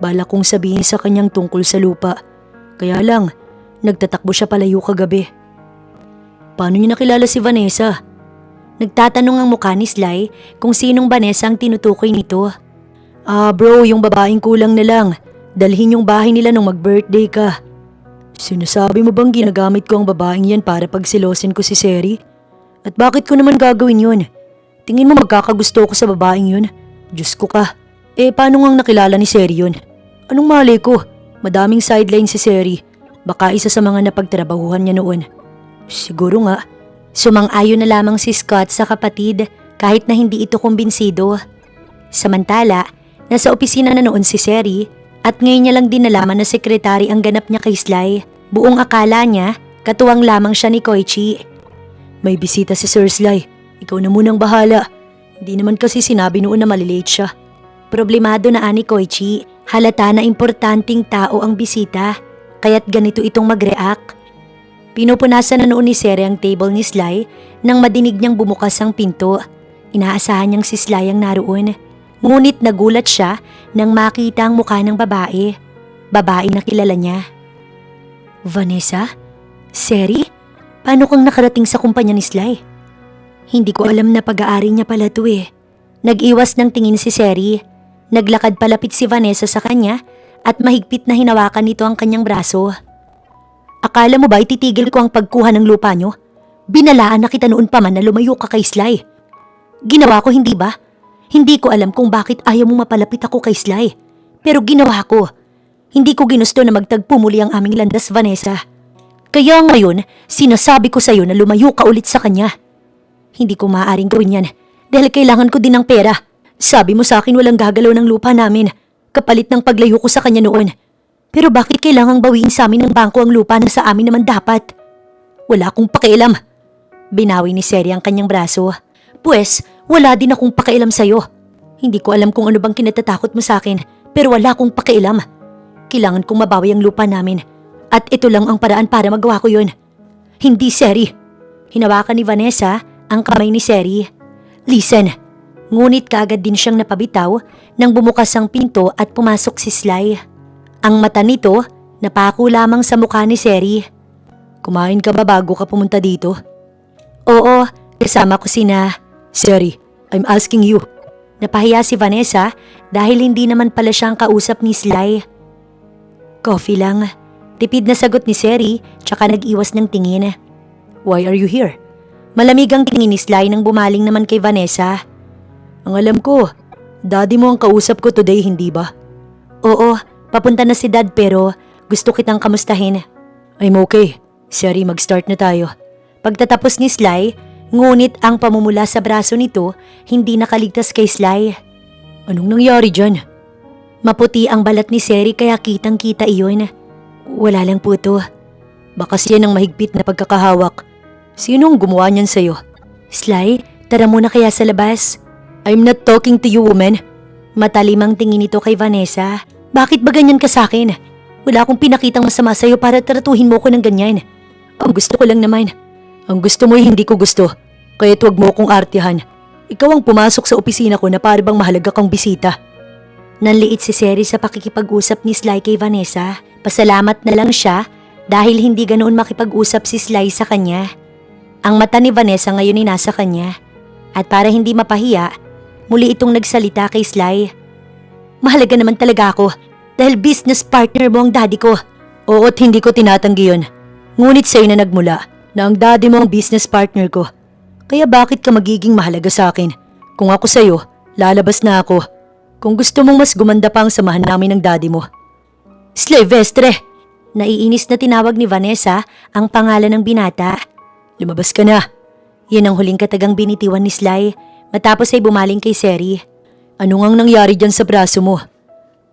[SPEAKER 1] Bala kong sabihin sa kanyang tungkol sa lupa. Kaya lang, nagtatakbo siya palayo kagabi. Paano niya nakilala si Vanessa? Nagtatanong ang mukha ni Sly kung sinong Vanessa ang tinutukoy nito. Bro, yung babaeng kulang na lang. Dalhin yung bahay nila nung mag-birthday ka. Sinasabi mo bang ginagamit ko ang babaeng yan para pagsilosin ko si Seri? At bakit ko naman gagawin yun? Tingin mo magkakagusto ko sa babaeng yun? Diyos ko ka. Paano ngang nakilala ni Seri yun? Anong mali ko? Madaming sideline si Seri. Baka isa sa mga napagtrabahuhan niya noon. Siguro nga. Sumang-ayon na lamang si Scott sa kapatid kahit na hindi ito kumbinsido. Samantala, nasa opisina na noon si Seri at ngayon niya lang din nalaman na sekretary ang ganap niya kay Sly. Buong akala niya, katuwang lamang siya ni Koichi. May bisita si Sir Sly. Ikaw na munang bahala. Hindi naman kasi sinabi noon na malilate siya. Problemado na ani Koichi. Halata na importanteng tao ang bisita. Kaya't ganito itong mag-react. Pinupunasan na noon ni Seri ang table ni Sly nang madinig niyang bumukas ang pinto. Inaasahan niyang si Sly ang naroon. Ngunit nagulat siya nang makita ang mukha ng babae. Babae na kilala niya. Vanessa? Seri? Paano kang nakarating sa kumpanya ni Sly? Hindi ko alam na pag-aari niya pala to Nag-iwas ng tingin si Seri. Naglakad palapit si Vanessa sa kanya at mahigpit na hinawakan nito ang kanyang braso. Akala mo ba ititigil ko ang pagkuha ng lupa niyo? Binalaan na kita noon pa man na lumayo ka kay Sly. Ginawa ko, hindi ba? Hindi ko alam kung bakit ayaw mong mapalapit ako kay Sly. Pero ginawa ko. Hindi ko ginusto na magtagpo muli ang aming landas, Vanessa. Kaya ngayon, sinasabi ko sa'yo na lumayo ka ulit sa kanya. Hindi ko maaaring gawin yan dahil kailangan ko din ng pera. Sabi mo sa akin walang gagalaw ng lupa namin kapalit ng paglayo ko sa kanya noon. Pero bakit kailangang bawiin sa amin ng bangko ang lupa na sa amin naman dapat? Wala akong pakialam. Binawi ni Seri ang kanyang braso. Pues, wala din akong pakialam sa'yo. Hindi ko alam kung ano bang kinatatakot mo sa akin, pero wala akong pakialam. Kailangan kong mabawi ang lupa namin. At ito lang ang paraan para magawa ko yun. Hindi, Seri. Hinawakan ni Vanessa ang kamay ni Seri. Listen! Ngunit kaagad din siyang napabitaw nang bumukas ang pinto at pumasok si Sly. Ang mata nito napako lamang sa mukha ni Seri. Kumain ka ba bago ka pumunta dito? Oo, kasama ko sina... Seri, I'm asking you. Napahiya si Vanessa dahil hindi naman pala siyang kausap ni Sly. Coffee lang. Tipid na sagot ni Seri tsaka nag-iwas ng tingin. Why are you here? Malamig ang tingin ni Sly nang bumaling naman kay Vanessa. Ang alam ko, daddy mo ang kausap ko today, hindi ba? Oo, papunta na si dad pero gusto kitang kamustahin. I'm okay. Seri, mag-start na tayo. Pagtatapos ni Sly, ngunit ang pamumula sa braso nito hindi nakaligtas kay Sly. Anong nangyari dyan? Maputi ang balat ni Seri kaya kitang-kita iyon. Wala lang po to. Baka siya ng mahigpit na pagkakahawak. Sinong gumawa niyan sa'yo? Sly, tara muna kaya sa labas. I'm not talking to you, woman. Matalimang tingin nito kay Vanessa. Bakit ba ganyan ka sa akin? Wala akong pinakitang masama sa'yo para tratuhin mo ko ng ganyan. Ang gusto ko lang naman. Ang gusto mo ay hindi ko gusto. Kaya't huwag mo kong artihan. Ikaw ang pumasok sa opisina ko na para bang mahalaga kang bisita. Nanliit si Seri sa pakikipag-usap ni Sly kay Vanessa. Pasalamat na lang siya dahil hindi ganoon makipag-usap si Sly sa kanya. Ang mata ni Vanessa ngayon ay nasa kanya. At para hindi mapahiya, muli itong nagsalita kay Sly. Mahalaga naman talaga ako dahil business partner mo ang daddy ko. Oo't hindi ko tinatanggi yun. Ngunit sa'yo na nagmula na ang daddy mo ang business partner ko. Kaya bakit ka magiging mahalaga sa akin? Kung ako sa'yo, lalabas na ako. Kung gusto mong mas gumanda pa ang samahan namin ng daddy mo. Sylvestre! Naiinis na tinawag ni Vanessa ang pangalan ng binata. Lumabas ka na. Yan ang huling katagang binitiwan ni Sly matapos ay bumaling kay Seri. Ano ngang nangyari dyan sa braso mo?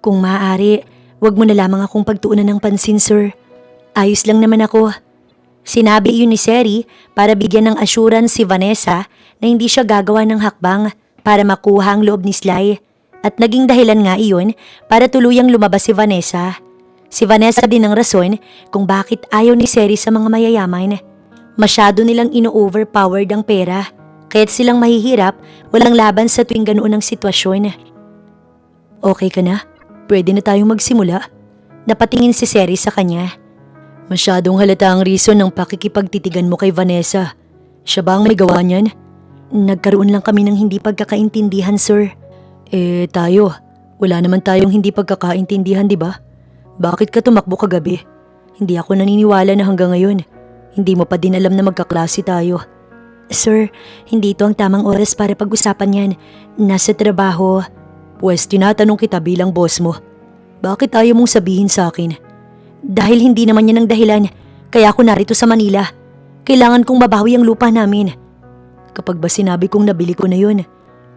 [SPEAKER 1] Kung maaari, wag mo na lamang akong pagtuunan ng pansin, sir. Ayos lang naman ako. Sinabi iyon ni Seri para bigyan ng assurance si Vanessa na hindi siya gagawa ng hakbang para makuha ang loob ni Sly. At naging dahilan nga iyon para tuluyang lumabas si Vanessa. Si Vanessa din ang rason kung bakit ayaw ni Seri sa mga mayayaman. Masyado nilang ino-overpowered ang pera, kaya't silang mahihirap, walang laban sa tuwing ganoon ang sitwasyon. Okay ka na? Pwede na tayong magsimula? Napatingin si Seri sa kanya. Masyadong halata ang reason ng pakikipagtitigan mo kay Vanessa. Siya ba ang may gawa niyan? Nagkaroon lang kami ng hindi pagkakaintindihan, sir. Tayo. Wala naman tayong hindi pagkakaintindihan, di ba? Bakit ka tumakbo kagabi? Hindi ako naniniwala na hanggang ngayon. Hindi mo pa din alam na magkaklase tayo. Sir, hindi ito ang tamang oras para pag-usapan yan. Nasa trabaho. Pwes, tinatanong kita bilang boss mo. Bakit ayaw mong sabihin sa akin? Dahil hindi naman yan ang dahilan. Kaya ako narito sa Manila. Kailangan kong mabawi ang lupa namin. Kapag ba sinabi kong nabili ko na yun,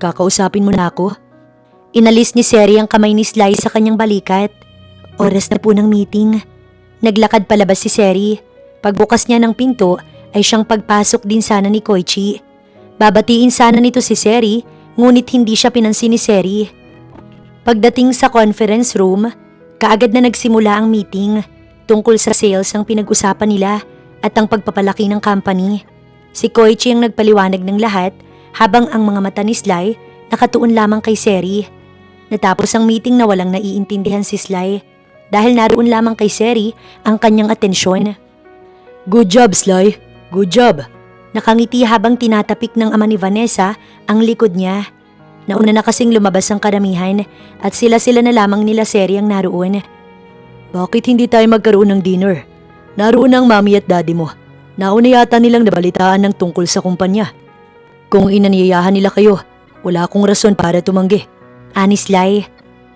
[SPEAKER 1] kakausapin mo na ako? Inalis ni Seri ang kamay ni Sly sa kanyang balikat. Oras na po ng meeting. Naglakad palabas si Seri. Pagbukas niya ng pinto ay siyang pagpasok din sana ni Koichi. Babatiin sana nito si Seri, ngunit hindi siya pinansin ni Seri. Pagdating sa conference room, kaagad na nagsimula ang meeting tungkol sa sales ang pinag-usapan nila at ang pagpapalaki ng company. Si Koichi ang nagpaliwanag ng lahat habang ang mga mata ni Sly nakatuon lamang kay Seri. Natapos ang meeting na walang naiintindihan si Sly dahil naroon lamang kay Seri ang kanyang atensyon. Good job, Sly. Good job. Nakangiti habang tinatapik ng ama ni Vanessa ang likod niya. Nauna na kasing lumabas ang karamihan at sila-sila na lamang nila Seri ang naroon. Bakit hindi tayo magkaroon ng dinner? Naroon ang mami at daddy mo. Nauna yata nilang nabalitaan ng tungkol sa kumpanya. Kung inaniyayahan nila kayo, wala akong rason para tumanggi. Ani Sly.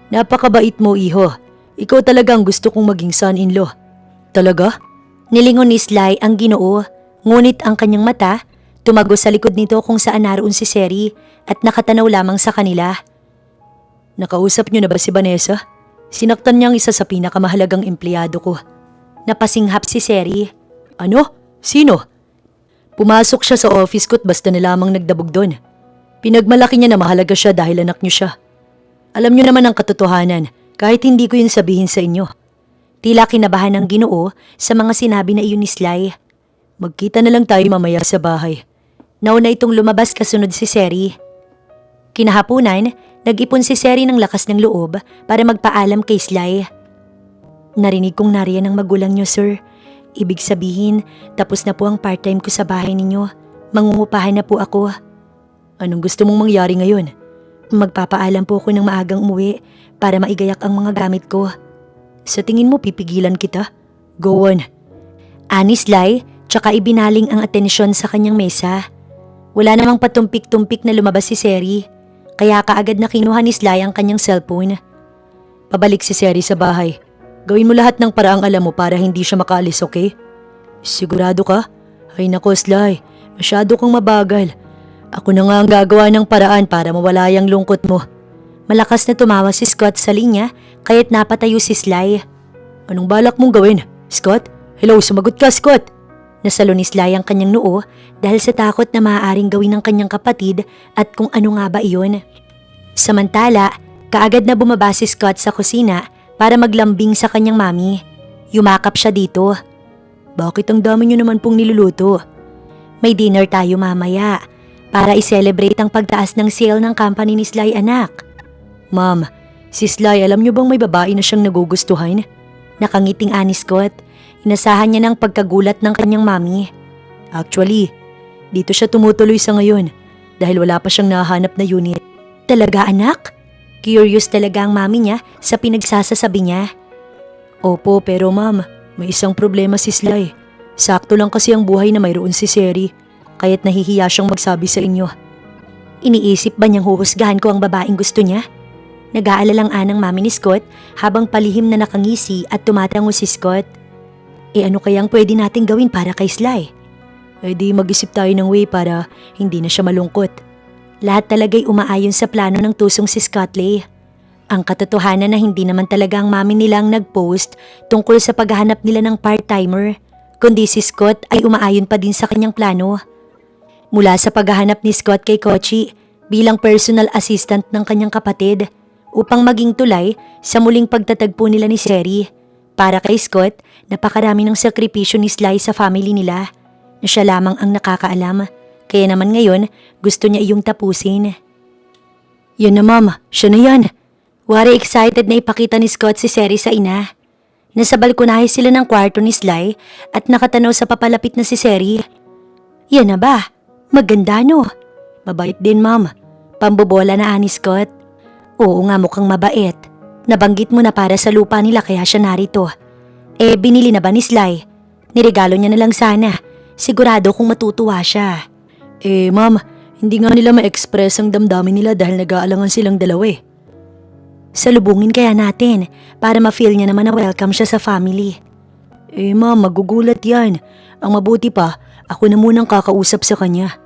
[SPEAKER 1] Napakabait mo, iho. Ikaw talagang gusto kong maging son-in-law. Talaga? Nilingon ni Sly ang Ginoo, ngunit ang kanyang mata tumago sa likod nito kung saan naroon si Seri at nakatanaw lamang sa kanila. Nakausap niyo na ba si Vanessa? Sinaktan niya ang isa sa pinakamahalagang empleyado ko. Napasinghap si Seri. Ano? Sino? Pumasok siya sa office ko at basta na lamang nagdabog doon. Pinagmalaki niya na mahalaga siya dahil anak niyo siya. Alam niyo naman ang katotohanan kahit hindi ko yun sabihin sa inyo. Tila kinabahan ng Ginoo sa mga sinabi na iyon ni Sly. Magkita na lang tayo mamaya sa bahay. Nauna itong lumabas kasunod si Seri. Kinahapunan, nag-ipon si Seri ng lakas ng loob para magpaalam kay Sly. Narinig kong nariyan ang magulang niyo, sir. Ibig sabihin, tapos na po ang part-time ko sa bahay ninyo. Mangungupahan na po ako. Anong gusto mong mangyari ngayon? Magpapaalam po ako ng maagang umuwi para maigayak ang mga gamit ko. Sa tingin mo pipigilan kita? Go on. Ani Sly, tsaka ibinaling ang atensyon sa kanyang mesa. Wala namang patumpik-tumpik na lumabas si Seri, kaya kaagad na kinuha ni Sly ang kanyang cellphone. Pabalik si Seri sa bahay. Gawin mo lahat ng paraang alam mo para hindi siya makaalis, okay? Sigurado ka? Ay nako Sly, masyado kang mabagal. Ako na nga ang gagawa ng paraan para mawala yung lungkot mo. Malakas na tumawa si Scott sa linya kaya't napatayo si Sly. Anong balak mong gawin, Scott? Hello, sumagot ka, Scott! Nasalo ni Sly ang kanyang noo dahil sa takot na maaaring gawin ng kanyang kapatid at kung ano nga ba iyon. Samantala, kaagad na bumaba si Scott sa kusina para maglambing sa kanyang mami. Yumakap siya dito. Bakit ang dami niyo naman pong niluluto? May dinner tayo mamaya para i-celebrate ang pagtaas ng sale ng company ni Sly, anak. Ma'am, si Sly alam niyo bang may babae na siyang nagugustuhan? Nakangiting ani Scott. Inasahan niya ng pagkagulat ng kanyang mami. Actually, dito siya tumutuloy sa ngayon dahil wala pa siyang nahanap na unit. Talaga, anak? Curious talaga ang mami niya sa pinagsasasabi niya. Opo, pero ma'am, may isang problema si Sly. Sakto lang kasi ang buhay na mayroon si Seri, kaya't nahihiya siyang magsabi sa inyo. Iniisip ba niyang huhusgahan ko ang babaeng gusto niya? Nag-aalalang anang mami ni Scott habang palihim na nakangisi at tumatango si Scott. Ano kayang pwede nating gawin para kay Sly? Di mag-isip tayo ng way para hindi na siya malungkot. Lahat talaga'y umaayon sa plano ng tusong si Scottley. Ang katotohanan na hindi naman talaga ang mami nilang nag-post tungkol sa paghahanap nila ng part-timer, kundi si Scott ay umaayon pa din sa kanyang plano. Mula sa paghahanap ni Scott kay Kochi bilang personal assistant ng kanyang kapatid upang maging tulay sa muling pagtatagpo nila ni Seri. Para kay Scott, napakarami ng sakripisyo ni Sly sa family nila na siya lamang ang nakakaalam. Kaya naman ngayon, gusto niya iyong tapusin. Yun na ma'am, siya na yan. Wari excited na ipakita ni Scott si Seri sa ina. Nasa balkonahe sila ng kwarto ni Sly at nakatanaw sa papalapit na si Seri. Yan na ba? Maganda no? Mabait din ma'am. Pambobola na ani Scott. Oo nga, mukhang mabait. Nabanggit mo na para sa lupa nila kaya siya narito. Binili na ba ni Sly? Niregalo niya na lang sana. Sigurado kung matutuwa siya. Ma'am, hindi nga nila ma-express ang damdamin nila dahil nag-aalangan silang dalawa. Salubungin kaya natin para ma-feel niya naman na welcome siya sa family. Ma'am, magugulat yan. Ang mabuti pa, ako na munang kakausap sa kanya.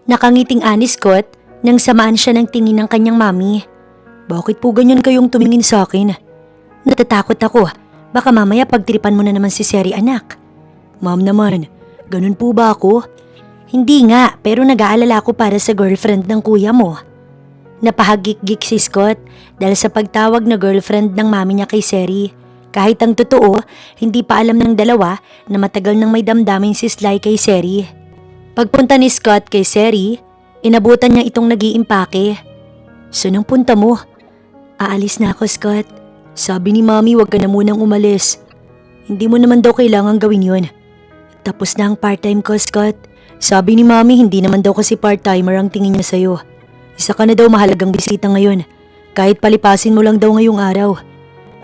[SPEAKER 1] Nakangiting ani Scott nang samaan siya ng tingin ng kanyang mami. Bakit po ganyan kayong tumingin sa akin? Natatakot ako. Baka mamaya pagtripan mo na naman si Seri, anak. Ma'am naman, ganun po ba ako? Hindi nga, pero nag-aalala ako para sa girlfriend ng kuya mo. Napahagik-gik si Scott dahil sa pagtawag na girlfriend ng mami niya kay Seri. Kahit ang totoo, hindi pa alam ng dalawa na matagal nang may damdamin si Sly kay Seri. Pagpunta ni Scott kay Seri, inabutan niya itong nag-iimpake. Saan ang punta mo? Aalis na ako, Scott. Sabi ni mami wag ka na munang umalis. Hindi mo naman daw kailangang gawin yun. Tapos na ang part-time ko, Scott. Sabi ni mami hindi naman daw kasi part-timer ang tingin niya sa'yo. Isa ka na daw mahalagang bisita ngayon. Kahit palipasin mo lang daw ngayong araw.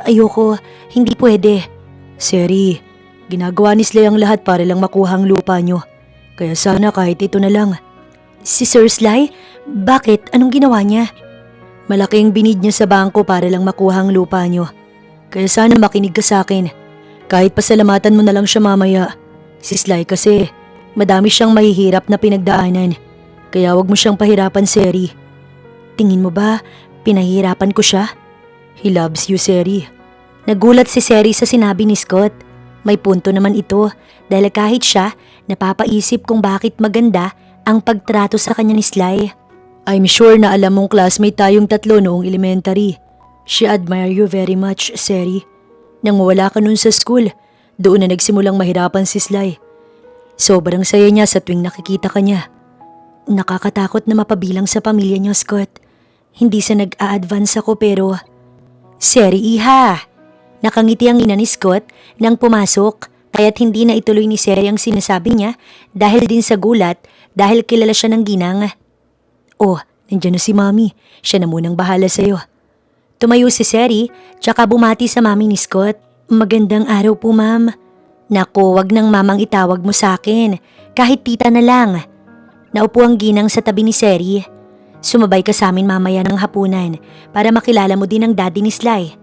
[SPEAKER 1] Ayoko, hindi pwede. Seri, ginagawa ni Sly ang lahat para lang makuha ang lupa niyo. Kaya sana kahit ito na lang. Si Sir Sly? Bakit? Anong ginawa niya? Malaking binid niya sa bangko para lang makuha ang lupa niyo. Kaya sana makinig ka sa akin. Kahit pasalamatan mo na lang siya mamaya. Si Sly kasi, madami siyang mahihirap na pinagdaanan. Kaya wag mo siyang pahirapan, Seri. Tingin mo ba, pinahihirapan ko siya? He loves you, Seri. Nagulat si Seri sa sinabi ni Scott. May punto naman ito dahil kahit siya, napapaisip kung bakit maganda ang pagtrato sa kanya ni Sly. I'm sure na alam mong classmate tayong tatlo noong elementary. She admire you very much, Seri. Nang wala ka nun sa school, doon na nagsimulang mahirapan si Sly. Sobrang saya niya sa tuwing nakikita ka niya. Nakakatakot na mapabilang sa pamilya niya, Scott. Hindi sa nag-a-advance ako pero… Seri, iha! Nakangiti ang ina ni Scott nang pumasok kaya't hindi na ituloy ni Seri ang sinasabi niya dahil din sa gulat dahil kilala siya ng ginang. Oh, nandiyan na si Mami. Siya na munang bahala sa'yo. Tumayo si Seri tsaka bumati sa mami ni Scott. Magandang araw po, ma'am. Naku, wag nang mamang itawag mo sa akin. Kahit tita na lang. Naupo ang ginang sa tabi ni Seri. Sumabay ka sa amin mamaya ng hapunan para makilala mo din ang daddy ni Sly.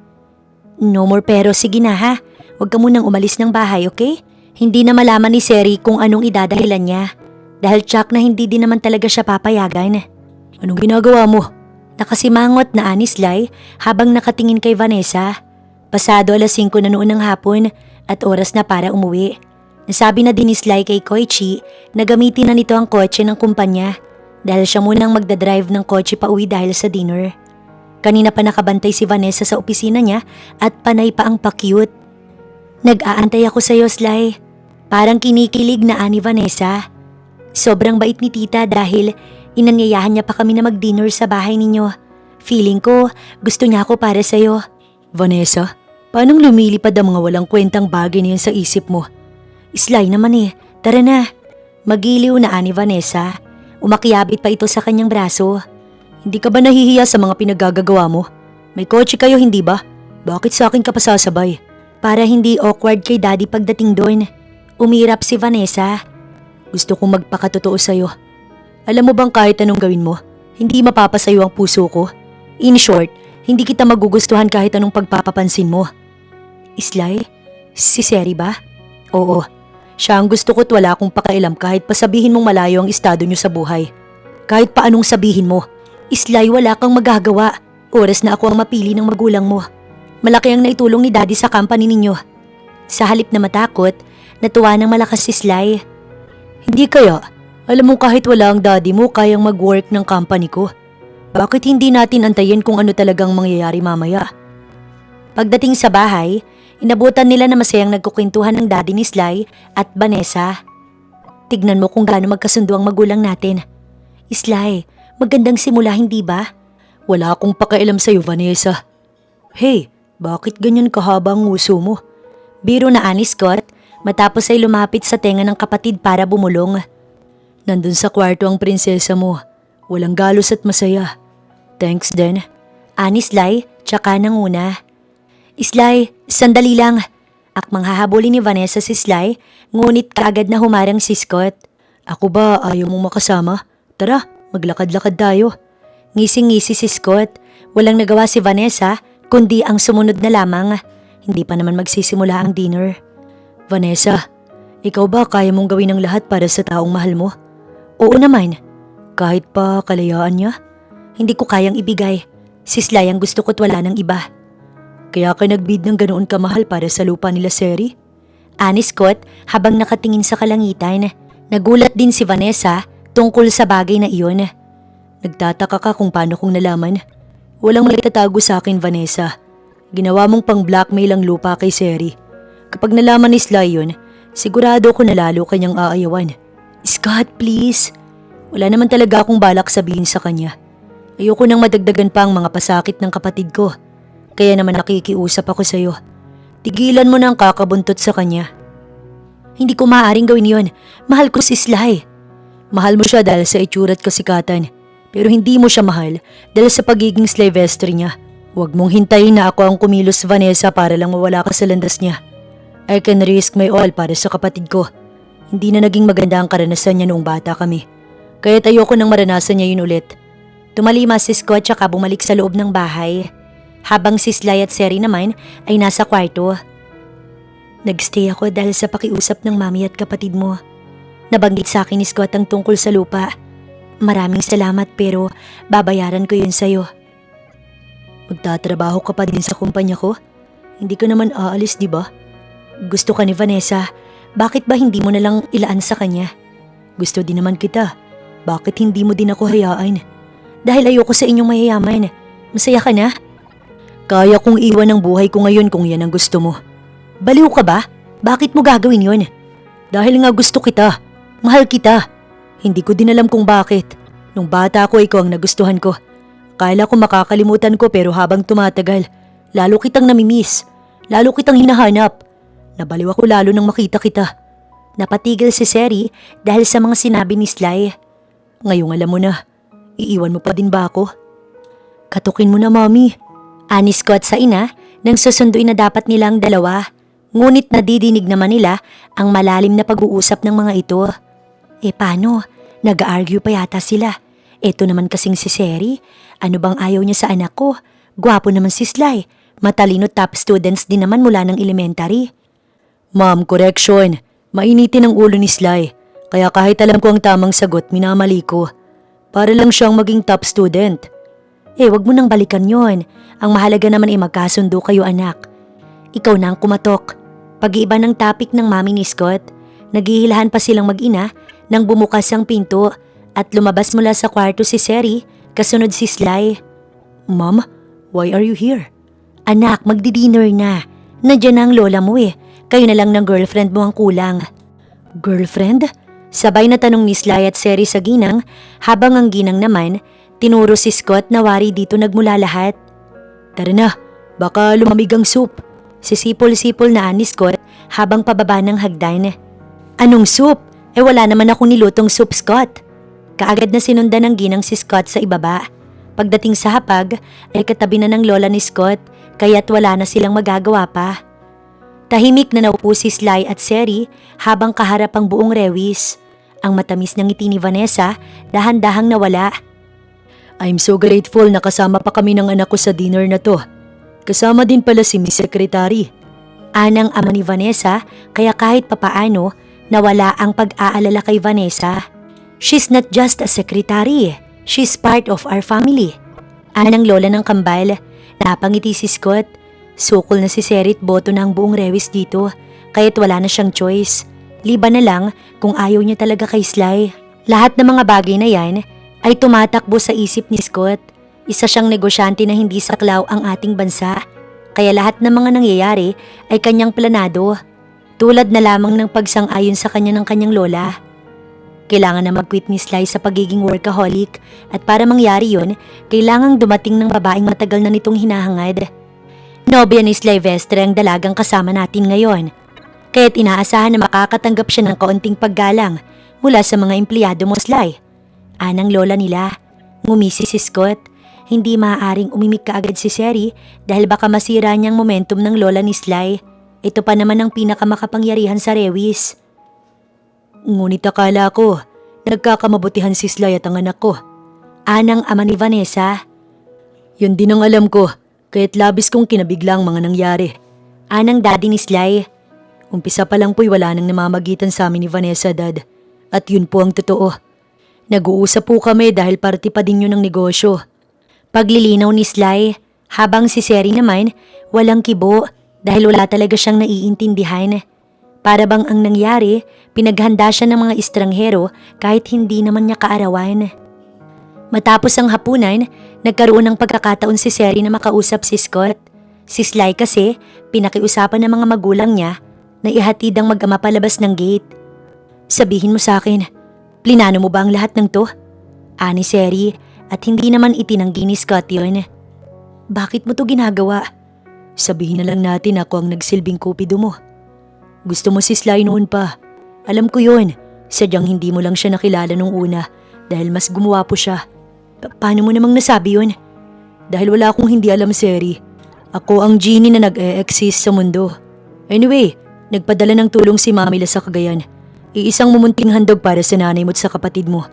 [SPEAKER 1] No more pero sige na ha. Huwag ka munang umalis ng bahay, okay? Hindi na malaman ni Seri kung anong idadahilan niya. Dahil tsak na hindi din naman talaga siya papayagan. Anong ginagawa mo? Nakasimangot na ani Sly habang nakatingin kay Vanessa. Pasado 5:00 na noon ng hapon at oras na para umuwi. Nasabi na din ni Sly kay Koichi na gamitin na nito ang kotse ng kumpanya dahil siya munang magdadrive ng kotse pa uwi dahil sa dinner. Kanina pa nakabantay si Vanessa sa opisina niya at panay pa ang pa-cute. Nag-aantay ako sa'yo, Sly. Parang kinikilig na ani Vanessa. Sobrang bait ni tita dahil inanyayahan niya pa kami na mag-dinner sa bahay ninyo. Feeling ko gusto niya ako para sa'yo. Vanessa, paanong lumilipad ang mga walang kwentang bagay na yan sa isip mo? Sly naman eh, tara na. Magiliw na ani Vanessa. Umakyabit pa ito sa kanyang braso. Hindi ka ba nahihiya sa mga pinagagagawa mo? May kotse kayo hindi ba? Bakit sa akin ka pa sasabay? Para hindi awkward kay daddy pagdating doon. Umirap si Vanessa. Gusto kong magpakatotoo sa'yo. Alam mo bang kahit anong gawin mo, hindi mapapasayo ang puso ko? In short, hindi kita magugustuhan kahit anong pagpapapansin mo. Sly? Si Seri ba? Oo. Siya ang gusto ko't wala akong pakialam kahit pa sabihin mong malayo ang estado niyo sa buhay. Kahit pa anong sabihin mo, Sly, wala kang magagawa. Oras na ako ang mapili ng magulang mo. Malaki ang naitulong ni daddy sa company ninyo. Sa halip na matakot, natuwa ng malakas si Sly. Hindi kaya? Alam mo kahit wala ang daddy mo, kayang mag-work ng company ko. Bakit hindi natin antayin kung ano talagang mangyayari mamaya? Pagdating sa bahay, inabutan nila na masayang nagkukwentuhan ng daddy ni Sly at Vanessa. Tignan mo kung gaano magkasundo ang magulang natin. Sly, magandang simula hindi ba? Wala akong pakialam sa'yo, Vanessa. Hey, bakit ganyan kahaba ang uso mo? Biro na ani Scott matapos ay lumapit sa tenga ng kapatid para bumulong. Nandun sa kwarto ang prinsesa mo. Walang galos at masaya. Thanks din. Ani Sly, tsaka nanguna. Sly, sandali lang. Akmang hahabulin ni Vanessa si Sly, ngunit kaagad na humarang si Scott. Ako ba ayaw mong makasama? Tara, maglakad-lakad tayo. Ngising-ngisi si Scott. Walang nagawa si Vanessa, kundi ang sumunod na lamang. Hindi pa naman magsisimula ang dinner. Vanessa, ikaw ba kaya mong gawin ang lahat para sa taong mahal mo? Oo naman. Kahit pa kalayaan niya? Hindi ko kayang ibigay. Si Sly ang gusto ko't wala ng iba. Kaya ka nagbid ng ganoon kamahal para sa lupa nila Seri? Ani Scott habang nakatingin sa kalangitan. Nagulat din si Vanessa tungkol sa bagay na iyon. Nagtataka ka kung paano kong nalaman. Walang maitatago sa akin, Vanessa. Ginawa mong pang-blackmail ang lupa kay Seri. Kapag nalaman ni Sly yun, sigurado ko na lalo kanyang aayawan. Scott, please. Wala naman talaga akong balak sabihin sa kanya. Ayoko nang madagdagan pa ang mga pasakit ng kapatid ko. Kaya naman nakikiusap ako sa'yo. Tigilan mo na ang kakabuntot sa kanya. Hindi ko maaaring gawin yon. Mahal ko si Sly. Mahal mo siya dahil sa itsura at kasikatan. Pero hindi mo siya mahal dahil sa pagiging Slyvester niya. Huwag mong hintayin na ako ang kumilos, Vanessa, para lang mawala ka sa landas niya. I can risk my all para sa kapatid ko. Hindi na naging maganda ang karanasan niya noong bata kami. Kaya't ayoko nang maranasan niya yun ulit. Tumalima si Scott tsaka bumalik sa loob ng bahay. Habang si Sly at Seri naman ay nasa kwarto. Nagstay ako dahil sa pakiusap ng mami at kapatid mo. Nabanggit sa akin ni Scott ang tungkol sa lupa. Maraming salamat pero babayaran ko yun sa'yo. Magtatrabaho ka pa din sa kumpanya ko? Hindi ka naman aalis, di ba? Gusto ka ni Vanessa. Bakit ba hindi mo nalang ilaan sa kanya? Gusto din naman kita. Bakit hindi mo din ako hayaan? Dahil ayoko sa inyong mayayaman. Masaya ka na? Kaya kong iwan ang buhay ko ngayon kung yan ang gusto mo. Baliw ka ba? Bakit mo gagawin yun? Dahil nga gusto kita. Mahal kita. Hindi ko din alam kung bakit. Nung bata ako, ikaw ang nagustuhan ko. Kala ko makakalimutan ko pero habang tumatagal, lalo kitang namimiss. Lalo kitang hinahanap. Nabaliw ako lalo nang makita kita. Napatigil si Seri dahil sa mga sinabi ni Sly. Ngayong alam mo na, iiwan mo pa din ba ako? Katukin mo na, Mami. Ani Scott sa ina nang susunduin na dapat nilang dalawa. Ngunit nadidinig naman nila ang malalim na pag-uusap ng mga ito. Paano? Nag-argue pa yata sila. Eto naman kasing si Seri. Ano bang ayaw niya sa anak ko? Gwapo naman si Sly. Matalino top students din naman mula ng elementary. Ma'am, correction. Mainitin ang ulo ni Sly. Kaya kahit alam ko ang tamang sagot, minamali ko. Para lang siyang maging top student. Wag mo nang balikan yon. Ang mahalaga naman ay magkasundo kayo, anak. Ikaw na ang kumatok. Pag-iiba ng topic ng mami ni Scott, naghihilahan pa silang mag-ina nang bumukas ang pinto at lumabas mula sa kwarto si Seri, kasunod si Sly. Ma'am, why are you here? Anak, magdi-dinner na. Nandiyan na ang lola mo Kayo na lang ng girlfriend mo ang kulang. Girlfriend? Sabay na tanong ni Sly at Seri sa ginang habang ang ginang naman tinuro si Scott na wari dito nagmula lahat. Tara na, baka lumamig ang soup. Sisipol-sipol na ni Scott habang pababa ng hagdan. Anong soup? Wala naman akong nilutong soup, Scott. Kaagad na sinundan ng ginang si Scott sa ibaba. Pagdating sa hapag ay katabi na ng lola ni Scott kaya't wala na silang magagawa pa. Tahimik na naupo si Sly at Seri habang kaharap ang buong rewis. Ang matamis ng ngiti ni Vanessa dahan-dahang nawala. I'm so grateful na kasama pa kami ng anak ko sa dinner na to. Kasama din pala si Miss Secretary. Anang ama ni Vanessa kaya kahit papaano nawala ang pag-aalala kay Vanessa. She's not just a secretary. She's part of our family. Anang lola ng kambal. Napangiti si Scott. Sukol na si Serit boto na ang buong rewis dito, kaya't wala na siyang choice. Liban na lang kung ayaw niya talaga kay Sly. Lahat ng mga bagay na yan ay tumatakbo sa isip ni Scott. Isa siyang negosyante na hindi saklaw ang ating bansa. Kaya lahat ng mga nangyayari ay kanyang planado. Tulad na lamang ng pagsang-ayon sa kanya ng kanyang lola. Kailangan na mag-quit ni Sly sa pagiging workaholic at para mangyari yun, kailangang dumating ng babaeng matagal na nitong hinahangad. Nobya ni Sylvestre ang dalagang kasama natin ngayon. Kaya't inaasahan na makakatanggap siya ng kaunting paggalang mula sa mga empleyado mo, Sly. Anang lola nila. Ngumisi si Scott. Hindi maaaring umimik kaagad si Seri dahil baka masira niyang momentum ng lola ni Sly. Ito pa naman ang pinakamakapangyarihan sa rewis. Ngunit akala ko, nagkakamabutihan si Sly at ang anak ko. Anang ama ni Vanessa. Yun din ang alam ko. Kaya't labis kong kinabigla ang mga nangyari. Anang daddy ni Sly. Umpisa pa lang po'y wala nang namamagitan sa amin ni Vanessa, Dad. At yun po ang totoo. Nag-uusap po kami dahil parte pa din yun ng negosyo. Paglilinaw ni Sly, habang si Seri naman walang kibo dahil wala talaga siyang naiintindihan. Para bang ang nangyari, pinaghanda siya ng mga estranghero kahit hindi naman niya kaarawan. Matapos ang hapunan, nagkaroon ng pagkakataon si Seri na makausap si Scott. Si Sly kasi, pinakiusapan ng mga magulang niya na ihatid ang mag-ama palabas ng gate. Sabihin mo sa akin, plinano mo ba ang lahat ng to? Ani Seri at hindi naman itinanggi ni Scott yun. Bakit mo to ginagawa? Sabihin na lang natin ako ang nagsilbing kupido mo. Gusto mo si Sly noon pa. Alam ko yun, sadyang hindi mo lang siya nakilala nung una dahil mas gumawa po siya. Paano mo namang nasabi yun? Dahil wala akong hindi alam, Seri. Ako ang genie na nag-e-exist sa mundo. Anyway, nagpadala ng tulong si Mamila sa Cagayan. Iisang mumunting handog para sa nanay mo at sa kapatid mo.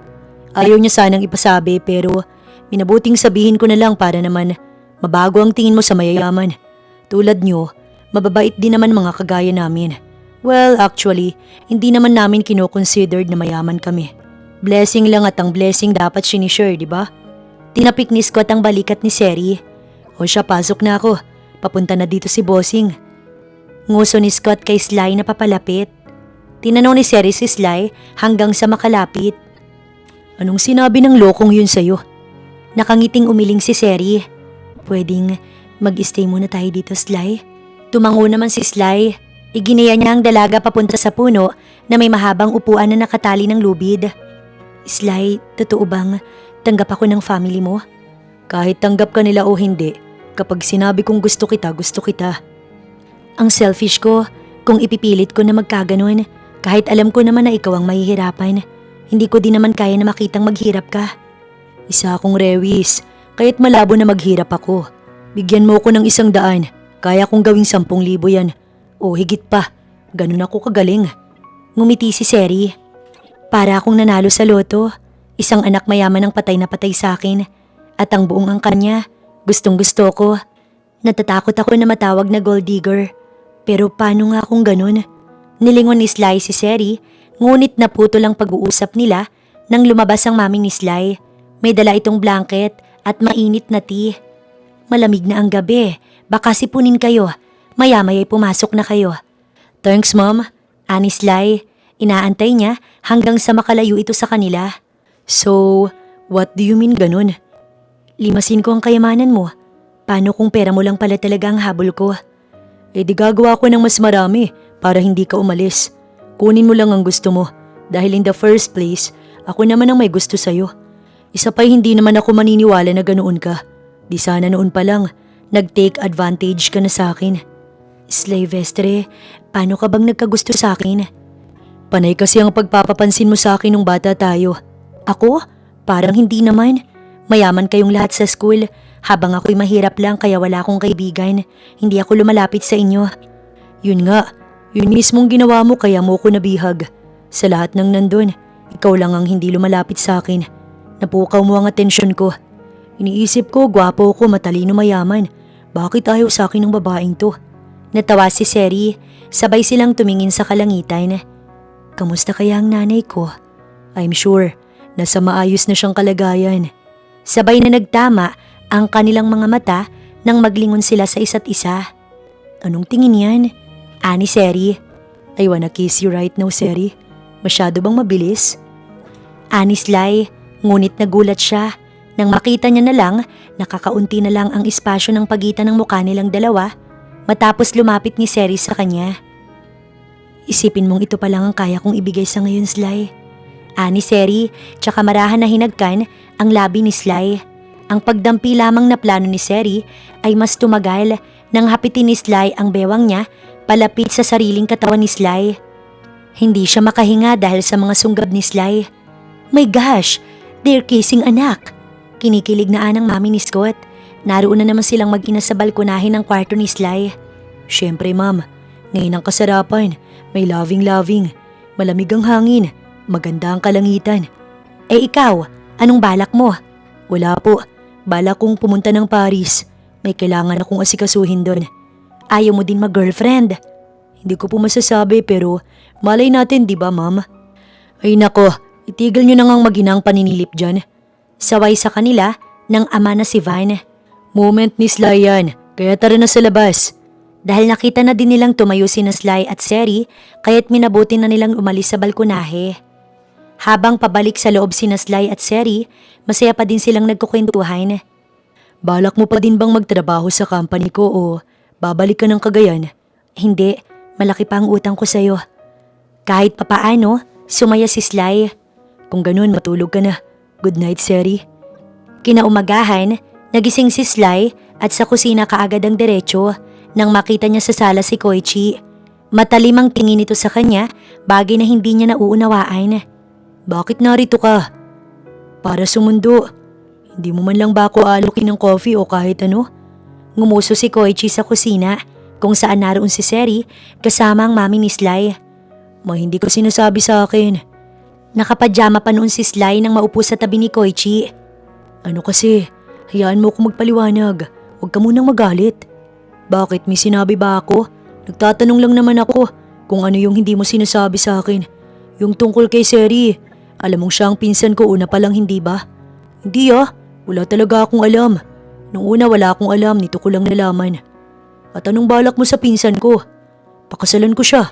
[SPEAKER 1] Ayaw niya sanang ipasabi pero minabuting sabihin ko na lang para naman mabago ang tingin mo sa mayayaman. Tulad niyo, mababait din naman mga kagaya namin. Well, actually, hindi naman namin kino-considered na mayaman kami. Blessing lang at ang blessing dapat sinishare, di ba? Tinapik ni Scott ang balikat ni Seri. O siya, pasok na ako. Papunta na dito si Bossing. Nguso ni Scott kay Sly na papalapit. Tinanong ni Seri si Sly hanggang sa makalapit. Anong sinabi ng lokong yun sa'yo? Nakangiting umiling si Seri. Pwedeng mag-stay muna tayo dito, Sly? Tumango naman si Sly. Iginaya niya ang dalaga papunta sa puno na may mahabang upuan na nakatali ng lubid. Sly, totoo bang tanggap ako ng family mo? Kahit tanggap ka nila o hindi, kapag sinabi kong gusto kita, gusto kita. Ang selfish ko kung ipipilit ko na magkaganon kahit alam ko naman na ikaw ang mahihirapan. Hindi ko din naman kaya na makitang maghirap ka. Isa akong rewis, kaya't malabo na maghirap ako. Bigyan mo ko ng 100, kaya kong gawing 10,000 yan. O higit pa, ganun ako kagaling. Ngumiti si Seri. Para akong nanalo sa loto, isang anak mayaman ang patay na patay sa akin. At ang buong angkan niya, gustong gusto ko. Natatakot ako na matawag na gold digger. Pero paano nga kung ganun? Nilingon ni Sly si Seri, ngunit naputo lang pag-uusap nila nang lumabas ang mami ni Sly. May dala itong blanket at mainit na tea. Malamig na ang gabi, baka sipunin kayo. Maya-maya'y pumasok na kayo. Thanks mom, ani Sly. Inaantay niya hanggang sa makalayo ito sa kanila. So, what do you mean ganun? Limasin ko ang kayamanan mo. Paano kung pera mo lang pala talaga ang habol ko? Di gagawa ko ng mas marami para hindi ka umalis. Kunin mo lang ang gusto mo dahil in the first place, ako naman ang may gusto sa'yo. Isa pa'y hindi naman ako maniniwala na ganoon ka. Di sana noon pa lang, nag-take advantage ka na sa akin. Slyvestre, paano ka bang nagkagusto sa akin? Panay kasi ang pagpapapansin mo sa akin nung bata tayo. Ako? Parang hindi naman. Mayaman kayong lahat sa school. Habang ako'y mahirap lang kaya wala akong kaibigan, hindi ako lumalapit sa inyo. Yun nga, yun mismong ginawa mo kaya mo ko nabihag. Sa lahat ng nandun, ikaw lang ang hindi lumalapit sa akin. Napukaw mo ang atensyon ko. Iniisip ko, gwapo ko, matalino, mayaman. Bakit ayaw sa akin ng babaeng to? Natawa si Seri, sabay silang tumingin sa kalangitan. Kamusta kaya ang nanay ko? I'm sure, nasa maayos na siyang kalagayan. Sabay na nagtama ang kanilang mga mata nang maglingon sila sa isa't isa. Anong tingin yan? Ani Seri. I wanna kiss you right now, Seri. Masyado bang mabilis? Ani Sly, ngunit nagulat siya nang makita niya na lang nakakaunti na lang ang espasyo ng pagitan ng mukha nilang dalawa matapos lumapit ni Seri sa kanya. Isipin mong ito pa lang ang kaya kong ibigay sa ngayon, Sly. Ani Seri, tsaka marahan na hinagkan ang labi ni Sly. Ang pagdampi lamang na plano ni Seri ay mas tumagal nang hapitin ni Sly ang bewang niya palapit sa sariling katawan ni Sly. Hindi siya makahinga dahil sa mga sunggab ni Sly. My gosh, they're kissing anak. Kinikilig na anang mami ni Scott. Naroon na naman silang mag-ina sa balkonahin ng kwarto ni Sly. Siyempre ma'am, ngayon ang kasarapan, may loving-loving, malamig ang hangin, maganda ang kalangitan. Ikaw, anong balak mo? Wala po. Balak kong pumunta ng Paris. May kailangan akong asikasuhin doon. Ayaw mo din mag-girlfriend? Hindi ko po masasabi pero malay natin di ba ma'am? Ay nako, itigil nyo na ngang maginang paninilip dyan. Saway sa kanila ng ama na si Van. Moment ni Sly yan, kaya tara na sa labas. Dahil nakita na din nilang tumayo sina Sly at Seri kaya't minabuti na nilang umalis sa balkonahe. Habang pabalik sa loob sina Sly at Seri, masaya pa din silang nagkukwentuhan. Balak mo pa din bang magtrabaho sa company ko o babalik ka ng Cagayan? Hindi, malaki pa ang utang ko sa'yo. Kahit papaano, sumaya si Sly. Kung ganun, matulog ka na. Good night, Seri. Kinaumagahan, nagising si Sly at sa kusina kaagad ang diretso nang makita niya sa sala si Koichi. Matalim ang tingin nito sa kanya, bagay na hindi niya nauunawaan. Bakit narito ka? Para sumundo. Hindi mo man lang ba ako alukin ng coffee o kahit ano? Ngumuso si Koichi sa kusina kung saan naroon si Seri kasama ang mami ni Sly. Hindi ko sinasabi sa akin. Nakapadyama pa noon si Sly nang maupo sa tabi ni Koichi. Ano kasi, hayaan mo akong magpaliwanag. Huwag ka munang magalit. Bakit, may sinabi ba ako? Nagtatanong lang naman ako kung ano yung hindi mo sinasabi sa akin. Yung tungkol kay Seri. Alam mong siya ang pinsan ko una pa lang, hindi ba? Hindi wala talaga akong alam. Nung una wala akong alam, nito ko lang nalaman. At anong balak mo sa pinsan ko? Pakasalan ko siya.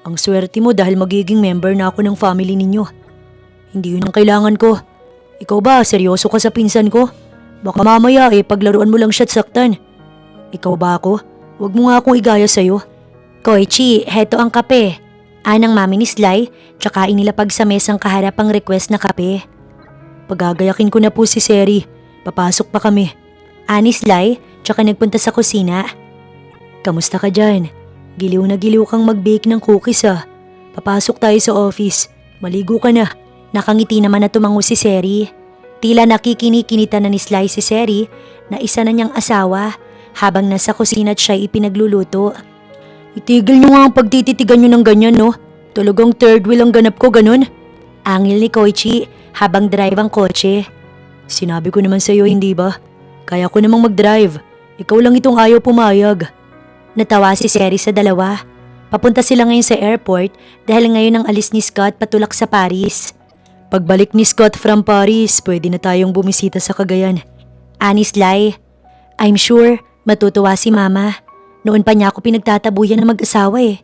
[SPEAKER 1] Ang swerte mo dahil magiging member na ako ng family ninyo. Hindi yun ang kailangan ko. Ikaw ba, seryoso ka sa pinsan ko? Baka mamaya paglaruan mo lang siya at saktan. Ikaw ba ako? Huwag mo nga akong igaya sa'yo. Koichi, heto ang kape. Anang mami ni Sly, tsaka inilapag sa mesang kaharap ang request na kape. Pagagayakin ko na po si Seri. Papasok pa kami. Ani Sly, tsaka nagpunta sa kusina. Kamusta ka dyan? Giliw na giliw kang mag-bake ng cookies ah. Papasok tayo sa office. Maligo ka na. Nakangiti naman na tumango si Seri. Tila nakikinikinita na ni Sly si Seri na isa na niyang asawa habang nasa kusina at siya'y ipinagluluto. Itigil niyo nga ang pagtititigan niyo ng ganyan no. Talagang third wheel ang ganap ko ganun. Angil ni Koichi habang drive ang kotse. Sinabi ko naman sa'yo hindi ba? Kaya ko namang mag-drive. Ikaw lang itong ayaw pumayag. Natawa si Seri sa dalawa. Papunta sila ngayon sa airport dahil ngayon ang alis ni Scott patulak sa Paris. Pagbalik ni Scott from Paris, pwede na tayong bumisita sa Cagayan. Ani Sly, I'm sure matutuwa si Mama. Noon pa niya ako pinagtatabuyan na mag-asawa eh.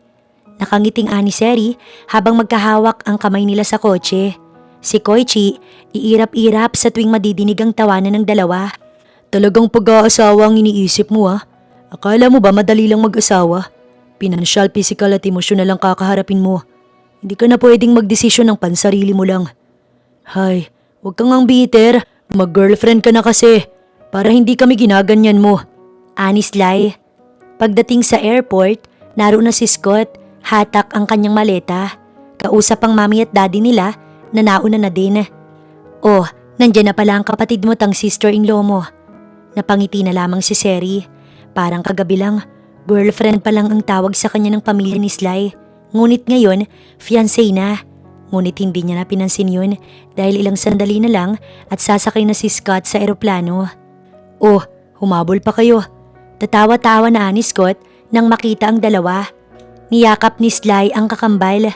[SPEAKER 1] Nakangiting ani Seri habang magkahawak ang kamay nila sa kotse. Si Koichi, iirap-irap sa tuwing madidinig ang tawanan ng dalawa. Talagang pag-aasawa ang iniisip mo ah. Akala mo ba madali lang mag-asawa? Pinansyal, physical at emosyonal lang kakaharapin mo. Hindi ka na pwedeng magdesisyon ng pansarili mo lang. Hay, huwag kang ang bitter. Mag-girlfriend ka na kasi. Para hindi kami ginaganyan mo. Ani Sly. Pagdating sa airport, naroon na si Scott. Hatak ang kanyang maleta. Kausap ang mami at daddy nila na nauna na din. Oh, nandyan na pala ang kapatid mo tang sister-in-law mo. Napangiti na lamang si Seri. Parang kagabi lang, girlfriend pa lang ang tawag sa kanya ng pamilya ni Sly. Ngunit ngayon, fiancé na. Ngunit hindi niya na pinansin yun dahil ilang sandali na lang at sasakay na si Scott sa eroplano. Oh, humabol pa kayo. Tatawa-tawa na ni Scott nang makita ang dalawa. Niyakap ni Sly ang kakambal.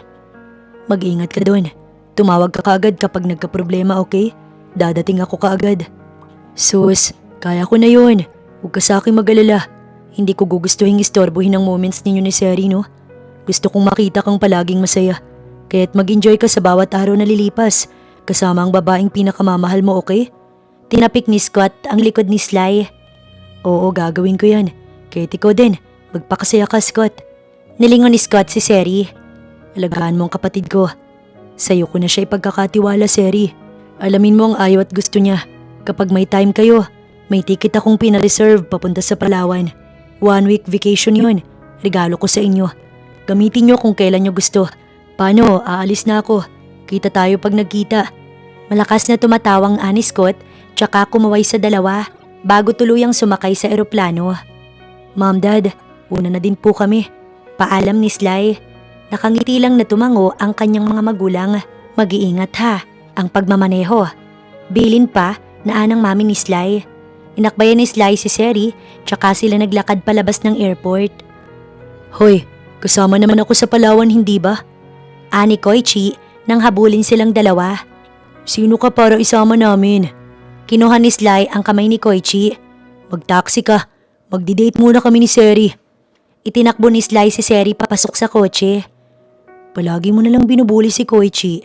[SPEAKER 1] Mag-ingat ka doon. Tumawag ka kaagad kapag nagka-problema, okay? Dadating ako kaagad. Sus, kaya ko na yun. Huwag ka sa akin mag-alala. Hindi ko gugustuhin istorbohin ang moments ninyo ni Seri, no? Gusto kong makita kang palaging masaya. Kaya't mag-enjoy ka sa bawat araw na lilipas kasama ang babaeng pinakamamahal mo, okay? Tinapik ni Scott ang likod ni Sly. Oo, gagawin ko yan. Kaya't ikaw din. Magpakasaya ka, Scott. Nilingon ni Scott si Seri. Alagaan mo ang kapatid ko. Sa'yo ko na siya ipagkakatiwala, Seri. Alamin mo ang ayaw at gusto niya. Kapag may time kayo, may ticket akong pinareserve papunta sa Palawan. 1 week vacation yun. Regalo ko sa inyo. Gamitin nyo kung kailan nyo gusto. Paano, aalis na ako. Kita tayo pag nagkita. Malakas na tumatawang ani Scott tsaka kumaway sa dalawa bago tuluyang sumakay sa eroplano. Mom, Dad, una na din po kami. Paalam ni Sly. Nakangiti lang na tumango ang kanyang mga magulang. Mag-iingat ha, ang pagmamaneho. Bilin pa na anang mami ni Sly. Inakbayan ni Sly si Seri tsaka sila naglakad palabas ng airport. Hoy, kasama naman ako sa Palawan, hindi ba? Ani Koichi nang habulin silang dalawa. Sino ka para isama namin? Kinuha ni Sly ang kamay ni Koichi. Mag-taxi ka. Magdi-date muna kami ni Seri. Itinakbo ni Sly si Seri papasok sa kotse. Palagi mo nalang binubuli si Koichi.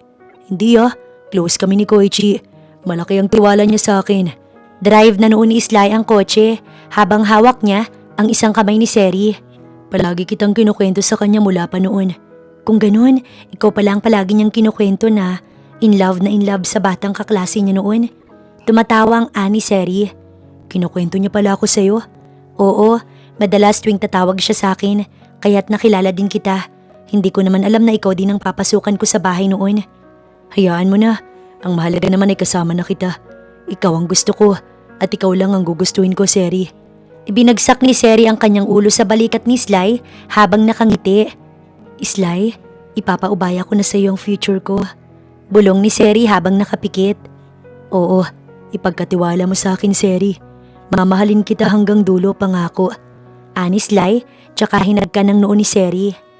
[SPEAKER 1] Hindi ah, close kami ni Koichi. Malaki ang tiwala niya sa akin. Drive na noon ni Sly ang kotse habang hawak niya ang isang kamay ni Seri. Palagi kitang kinukwento sa kanya mula pa noon. Kung ganun, ikaw pala ang palagi niyang kinukwento na in love sa batang kaklase niya noon. Tumatawa ang ani Seri. Kinukwento niya pala ako sa'yo? Oo, madalas tuwing tatawag siya sa akin, kaya't nakilala din kita. Hindi ko naman alam na ikaw din ang papasukan ko sa bahay noon. Hayaan mo na, ang mahalaga naman ay kasama na kita. Ikaw ang gusto ko, at ikaw lang ang gugustuhin ko, Seri. Ibinagsak ni Seri ang kanyang ulo sa balikat ni Sly habang nakangiti. Sly, ipapaubaya ko na sa iyo ang future ko. Bulong ni Seri habang nakapikit. Oo, ipagkatiwala mo sa akin, Seri. Mamahalin kita hanggang dulo, pangako. Ani Sly, tsaka hinagka ng noo ni Seri.